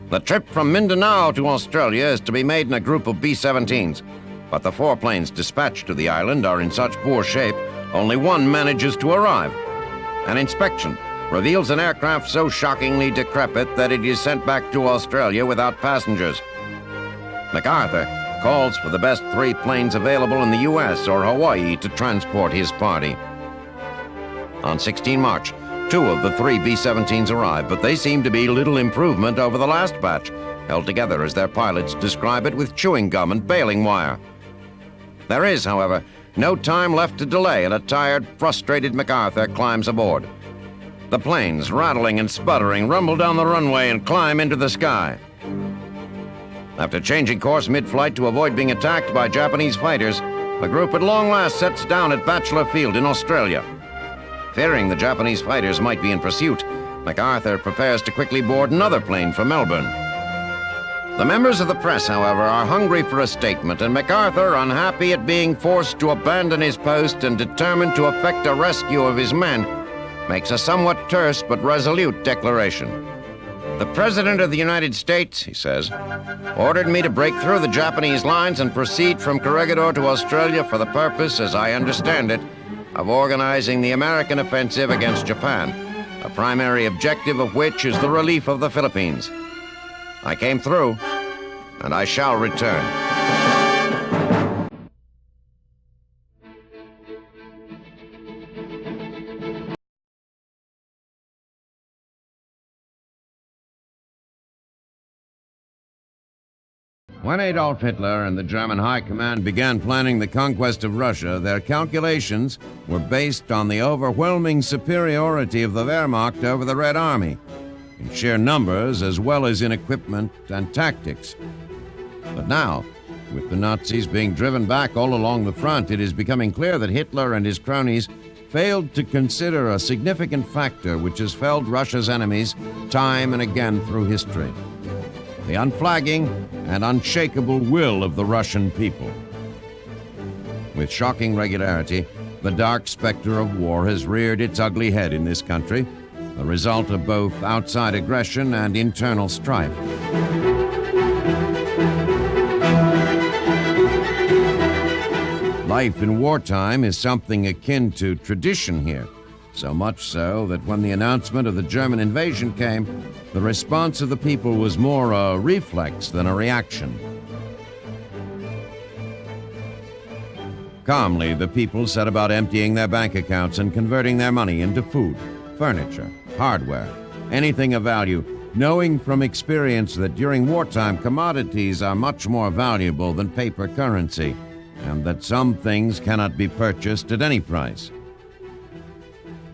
The trip from Mindanao to Australia is to be made in a group of B-17s, but the 4 planes dispatched to the island are in such poor shape, only one manages to arrive. An inspection reveals an aircraft so shockingly decrepit that it is sent back to Australia without passengers. MacArthur calls for the best 3 planes available in the U.S. or Hawaii to transport his party. On 16 March, 2 of the 3 B-17s arrive, but they seem to be little improvement over the last batch, held together as their pilots describe it with chewing gum and baling wire. There is, however, no time left to delay, and a tired, frustrated MacArthur climbs aboard. The planes, rattling and sputtering, rumble down the runway and climb into the sky. After changing course mid-flight to avoid being attacked by Japanese fighters, the group at long last sets down at Bachelor Field in Australia. Fearing the Japanese fighters might be in pursuit, MacArthur prepares to quickly board another plane for Melbourne. The members of the press, however, are hungry for a statement, and MacArthur, unhappy at being forced to abandon his post and determined to effect a rescue of his men, makes a somewhat terse but resolute declaration. The President of the United States, he says, ordered me to break through the Japanese lines and proceed from Corregidor to Australia for the purpose, as I understand it, of organizing the American offensive against Japan, a primary objective of which is the relief of the Philippines. I came through, and I shall return. When Adolf Hitler and the German High Command began planning the conquest of Russia, their calculations were based on the overwhelming superiority of the Wehrmacht over the Red Army, in sheer numbers as well as in equipment and tactics. But now, with the Nazis being driven back all along the front, it is becoming clear that Hitler and his cronies failed to consider a significant factor which has felled Russia's enemies time and again through history: the unflagging and unshakable will of the Russian people. With shocking regularity, the dark specter of war has reared its ugly head in this country, the result of both outside aggression and internal strife. Life in wartime is something akin to tradition here, so much so that when the announcement of the German invasion came, the response of the people was more a reflex than a reaction. Calmly, the people set about emptying their bank accounts and converting their money into food, furniture, hardware, anything of value, knowing from experience that during wartime commodities are much more valuable than paper currency, and that some things cannot be purchased at any price.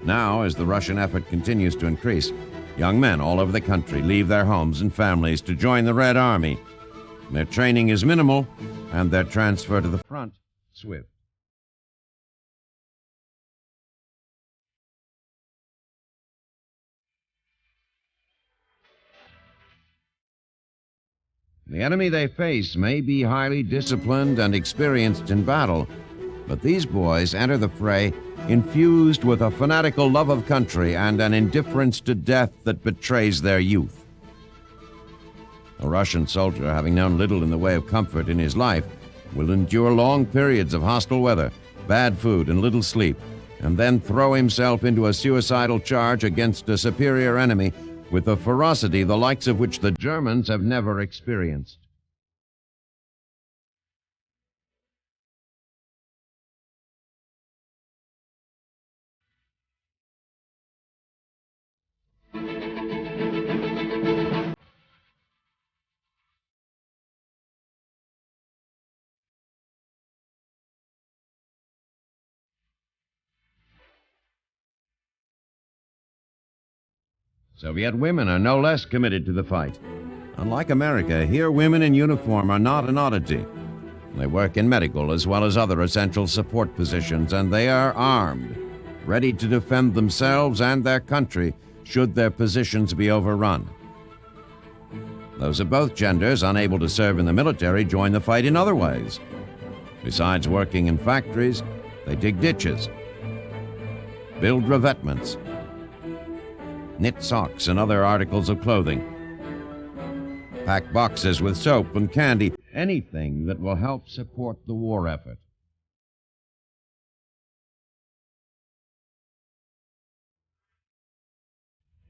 Now, as the Russian effort continues to increase, young men all over the country leave their homes and families to join the Red Army. Their training is minimal, and their transfer to the front swift. The enemy they face may be highly disciplined and experienced in battle, but these boys enter the fray infused with a fanatical love of country and an indifference to death that betrays their youth. A Russian soldier, having known little in the way of comfort in his life, will endure long periods of hostile weather, bad food, and little sleep, and then throw himself into a suicidal charge against a superior enemy with a ferocity the likes of which the Germans have never experienced. Soviet women are no less committed to the fight. Unlike America, here women in uniform are not an oddity. They work in medical as well as other essential support positions, and they are armed, ready to defend themselves and their country should their positions be overrun. Those of both genders unable to serve in the military join the fight in other ways. Besides working in factories, they dig ditches, build revetments, knit socks and other articles of clothing, pack boxes with soap and candy, anything that will help support the war effort.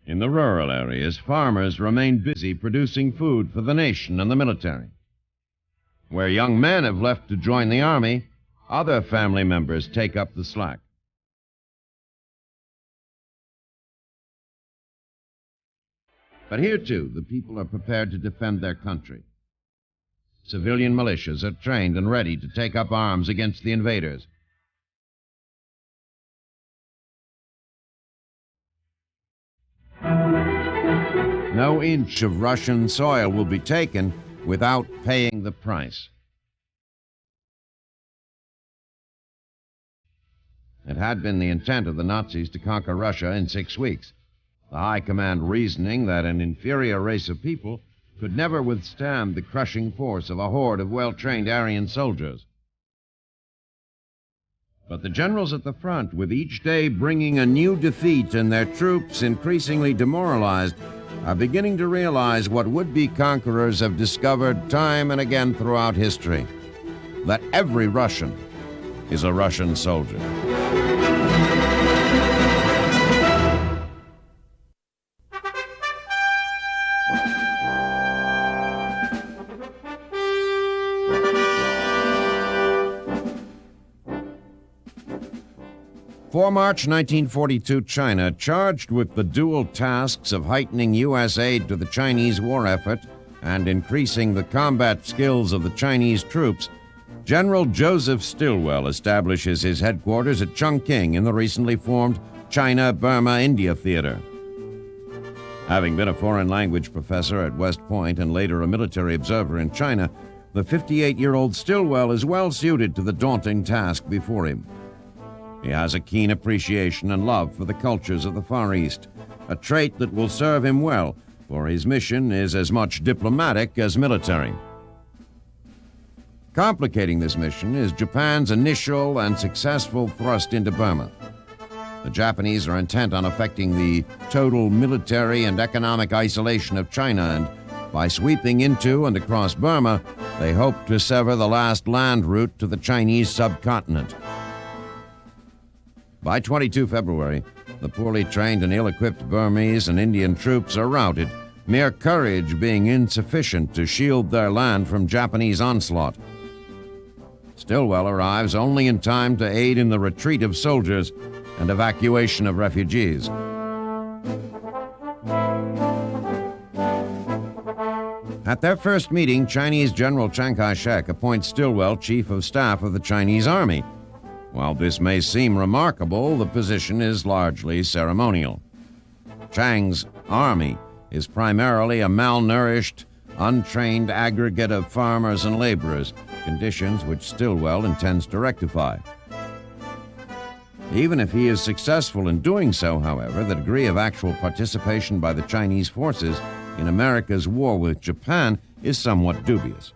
In the rural areas, farmers remain busy producing food for the nation and the military. Where young men have left to join the army, other family members take up the slack. But here, too, the people are prepared to defend their country. Civilian militias are trained and ready to take up arms against the invaders. No inch of Russian soil will be taken without paying the price. It had been the intent of the Nazis to conquer Russia in 6 weeks. The High Command reasoning that an inferior race of people could never withstand the crushing force of a horde of well-trained Aryan soldiers. But the generals at the front, with each day bringing a new defeat and their troops increasingly demoralized, are beginning to realize what would-be conquerors have discovered time and again throughout history: that every Russian is a Russian soldier. For March 1942, China, charged with the dual tasks of heightening U.S. aid to the Chinese war effort and increasing the combat skills of the Chinese troops, General Joseph Stilwell establishes his headquarters at Chongqing in the recently formed China-Burma-India Theater. Having been a foreign language professor at West Point and later a military observer in China, the 58-year-old Stilwell is well suited to the daunting task before him. He has a keen appreciation and love for the cultures of the Far East, a trait that will serve him well, for his mission is as much diplomatic as military. Complicating this mission is Japan's initial and successful thrust into Burma. The Japanese are intent on effecting the total military and economic isolation of China, and by sweeping into and across Burma, they hope to sever the last land route to the Chinese subcontinent. By 22 February, the poorly trained and ill-equipped Burmese and Indian troops are routed, mere courage being insufficient to shield their land from Japanese onslaught. Stilwell arrives only in time to aid in the retreat of soldiers and evacuation of refugees. At their first meeting, Chinese General Chiang Kai-shek appoints Stilwell Chief of Staff of the Chinese Army. While this may seem remarkable, the position is largely ceremonial. Chiang's army is primarily a malnourished, untrained aggregate of farmers and laborers, conditions which Stilwell intends to rectify. Even if he is successful in doing so, however, the degree of actual participation by the Chinese forces in America's war with Japan is somewhat dubious,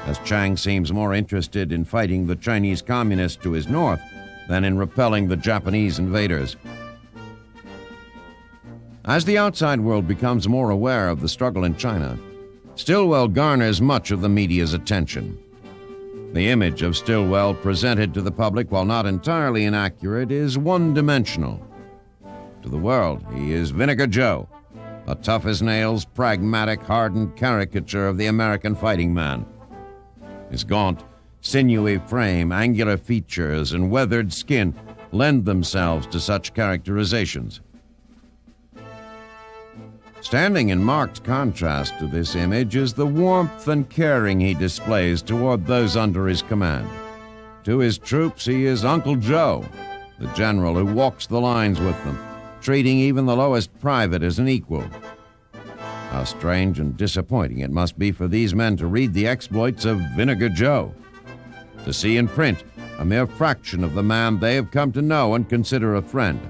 as Chiang seems more interested in fighting the Chinese communists to his north than in repelling the Japanese invaders. As the outside world becomes more aware of the struggle in China, Stilwell garners much of the media's attention. The image of Stilwell presented to the public, while not entirely inaccurate, is one-dimensional. To the world, he is Vinegar Joe, a tough-as-nails, pragmatic, hardened caricature of the American fighting man. His gaunt, sinewy frame, angular features, and weathered skin lend themselves to such characterizations. Standing in marked contrast to this image is the warmth and caring he displays toward those under his command. To his troops, he is Uncle Joe, the general who walks the lines with them, treating even the lowest private as an equal. How strange and disappointing it must be for these men to read the exploits of Vinegar Joe, to see in print a mere fraction of the man they have come to know and consider a friend.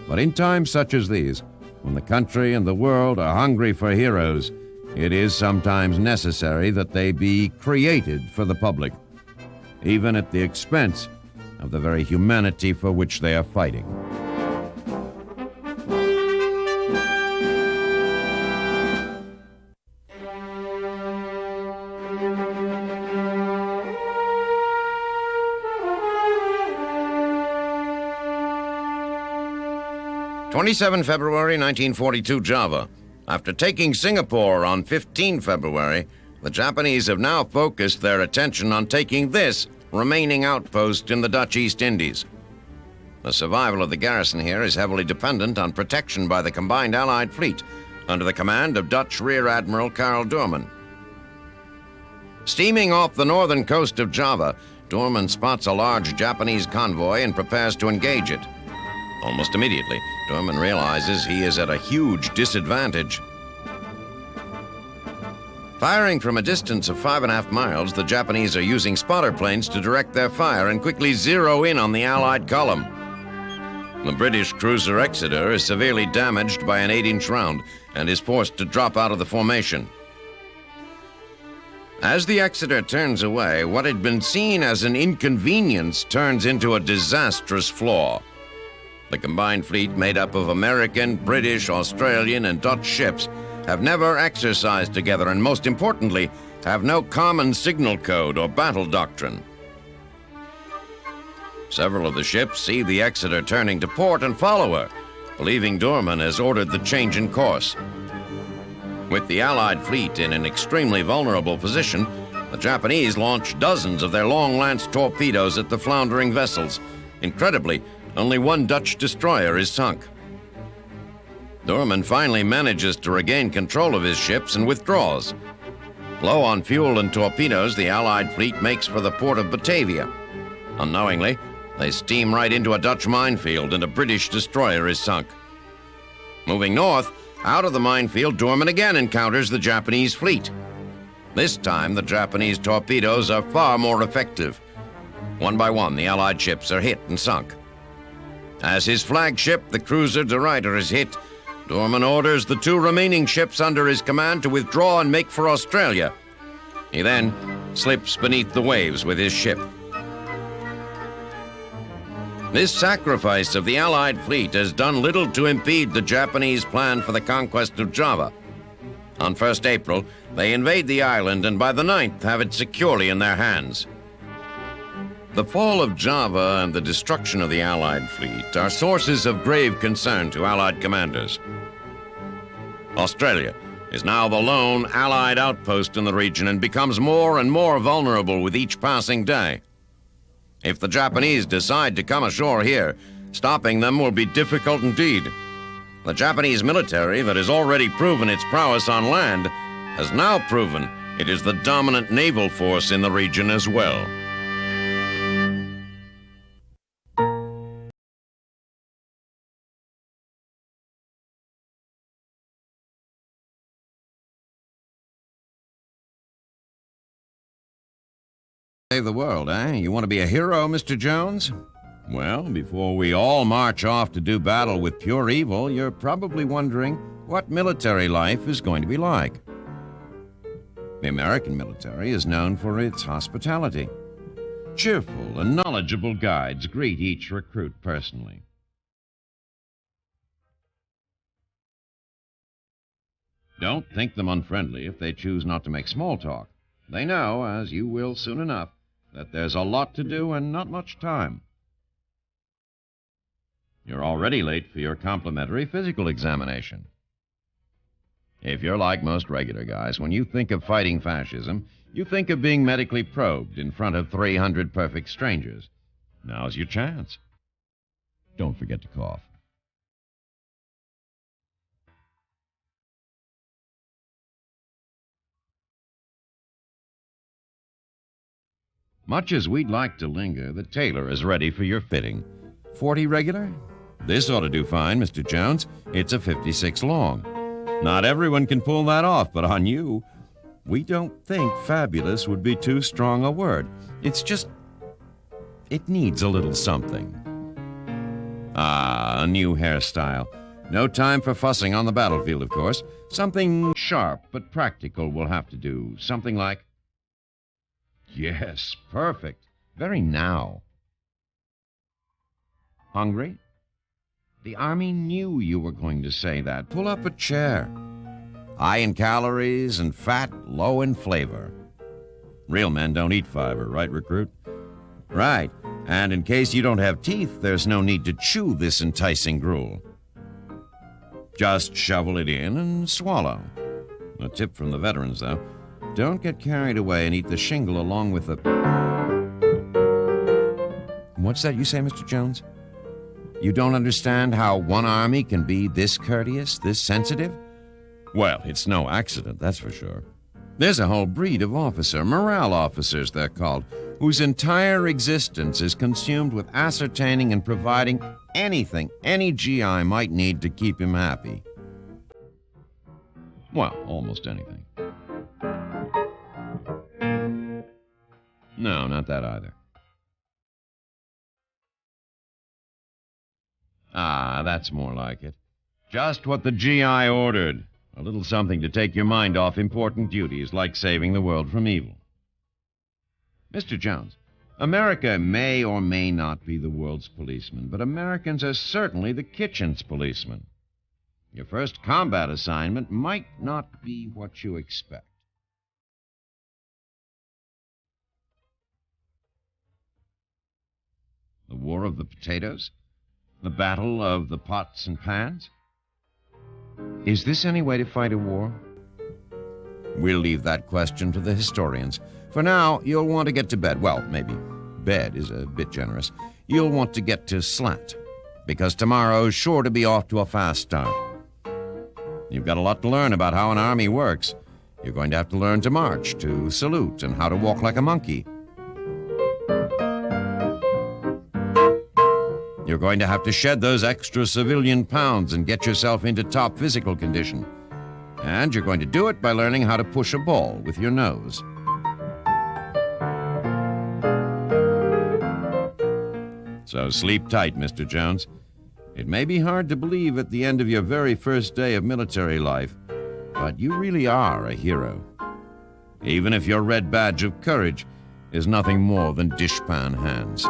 But in times such as these, when the country and the world are hungry for heroes, it is sometimes necessary that they be created for the public, even at the expense of the very humanity for which they are fighting. February 1942, Java. After taking Singapore on 15 February, the Japanese have now focused their attention on taking this remaining outpost in the Dutch East Indies. The survival of the garrison here is heavily dependent on protection by the combined Allied fleet under the command of Dutch Rear Admiral Karl Doorman. Steaming off the northern coast of Java, Doorman spots a large Japanese convoy and prepares to engage it. Almost immediately, Doorman realizes he is at a huge disadvantage. Firing from a distance of 5.5 miles, the Japanese are using spotter planes to direct their fire and quickly zero in on the Allied column. The British cruiser Exeter is severely damaged by an 8-inch round and is forced to drop out of the formation. As the Exeter turns away, what had been seen as an inconvenience turns into a disastrous flaw. The combined fleet, made up of American, British, Australian, and Dutch ships, have never exercised together and, most importantly, have no common signal code or battle doctrine. Several of the ships see the Exeter turning to port and follow her, believing Doorman has ordered the change in course. With the Allied fleet in an extremely vulnerable position, the Japanese launch dozens of their long-lance torpedoes at the floundering vessels. Incredibly, only one Dutch destroyer is sunk. Doorman finally manages to regain control of his ships and withdraws. Low on fuel and torpedoes, the Allied fleet makes for the port of Batavia. Unknowingly, they steam right into a Dutch minefield and a British destroyer is sunk. Moving north, out of the minefield, Doorman again encounters the Japanese fleet. This time, the Japanese torpedoes are far more effective. One by one, the Allied ships are hit and sunk. As his flagship, the cruiser De Ruyter, is hit, Doorman orders the 2 remaining ships under his command to withdraw and make for Australia. He then slips beneath the waves with his ship. This sacrifice of the Allied fleet has done little to impede the Japanese plan for the conquest of Java. On 1st April, they invade the island and by the 9th have it securely in their hands. The fall of Java and the destruction of the Allied fleet are sources of grave concern to Allied commanders. Australia is now the lone Allied outpost in the region and becomes more and more vulnerable with each passing day. If the Japanese decide to come ashore here, stopping them will be difficult indeed. The Japanese military, that has already proven its prowess on land, has now proven it is the dominant naval force in the region as well. Save the world, eh? You want to be a hero, Mr. Jones? Well, before we all march off to do battle with pure evil, you're probably wondering what military life is going to be like. The American military is known for its hospitality. Cheerful and knowledgeable guides greet each recruit personally. Don't think them unfriendly if they choose not to make small talk. They know, as you will soon enough, that there's a lot to do and not much time. You're already late for your complimentary physical examination. If you're like most regular guys, when you think of fighting fascism, you think of being medically probed in front of 300 perfect strangers. Now's your chance. Don't forget to cough. Much as we'd like to linger, the tailor is ready for your fitting. 40 regular? This ought to do fine, Mr. Jones. It's a 56 long. Not everyone can pull that off, but on you, we don't think fabulous would be too strong a word. It's just, it needs a little something. Ah, a new hairstyle. No time for fussing on the battlefield, of course. Something sharp but practical will have to do. Something like... Yes, perfect. Very now. Hungry? The Army knew you were going to say that. Pull up a chair. High in calories and fat, low in flavor. Real men don't eat fiber, right, recruit? Right. And in case you don't have teeth, there's no need to chew this enticing gruel. Just shovel it in and swallow. A tip from the veterans, though. Don't get carried away and eat the shingle along with the... What's that you say, Mr. Jones? You don't understand how one army can be this courteous, this sensitive? Well, it's no accident, that's for sure. There's a whole breed of officer, morale officers they're called, whose entire existence is consumed with ascertaining and providing anything any GI might need to keep him happy. Well, almost anything. No, not that either. Ah, that's more like it. Just what the GI ordered. A little something to take your mind off important duties like saving the world from evil. Mr. Jones, America may or may not be the world's policeman, but Americans are certainly the kitchen's policeman. Your first combat assignment might not be what you expect. The War of the Potatoes? The Battle of the Pots and Pans? Is this any way to fight a war? We'll leave that question to the historians. For now, you'll want to get to bed. Well, maybe bed is a bit generous. You'll want to get to slat, because tomorrow's sure to be off to a fast start. You've got a lot to learn about how an army works. You're going to have to learn to march, to salute, and how to walk like a monkey. You're going to have to shed those extra civilian pounds and get yourself into top physical condition. And you're going to do it by learning how to push a ball with your nose. So sleep tight, Mr. Jones. It may be hard to believe at the end of your very first day of military life, but you really are a hero. Even if your red badge of courage is nothing more than dishpan hands.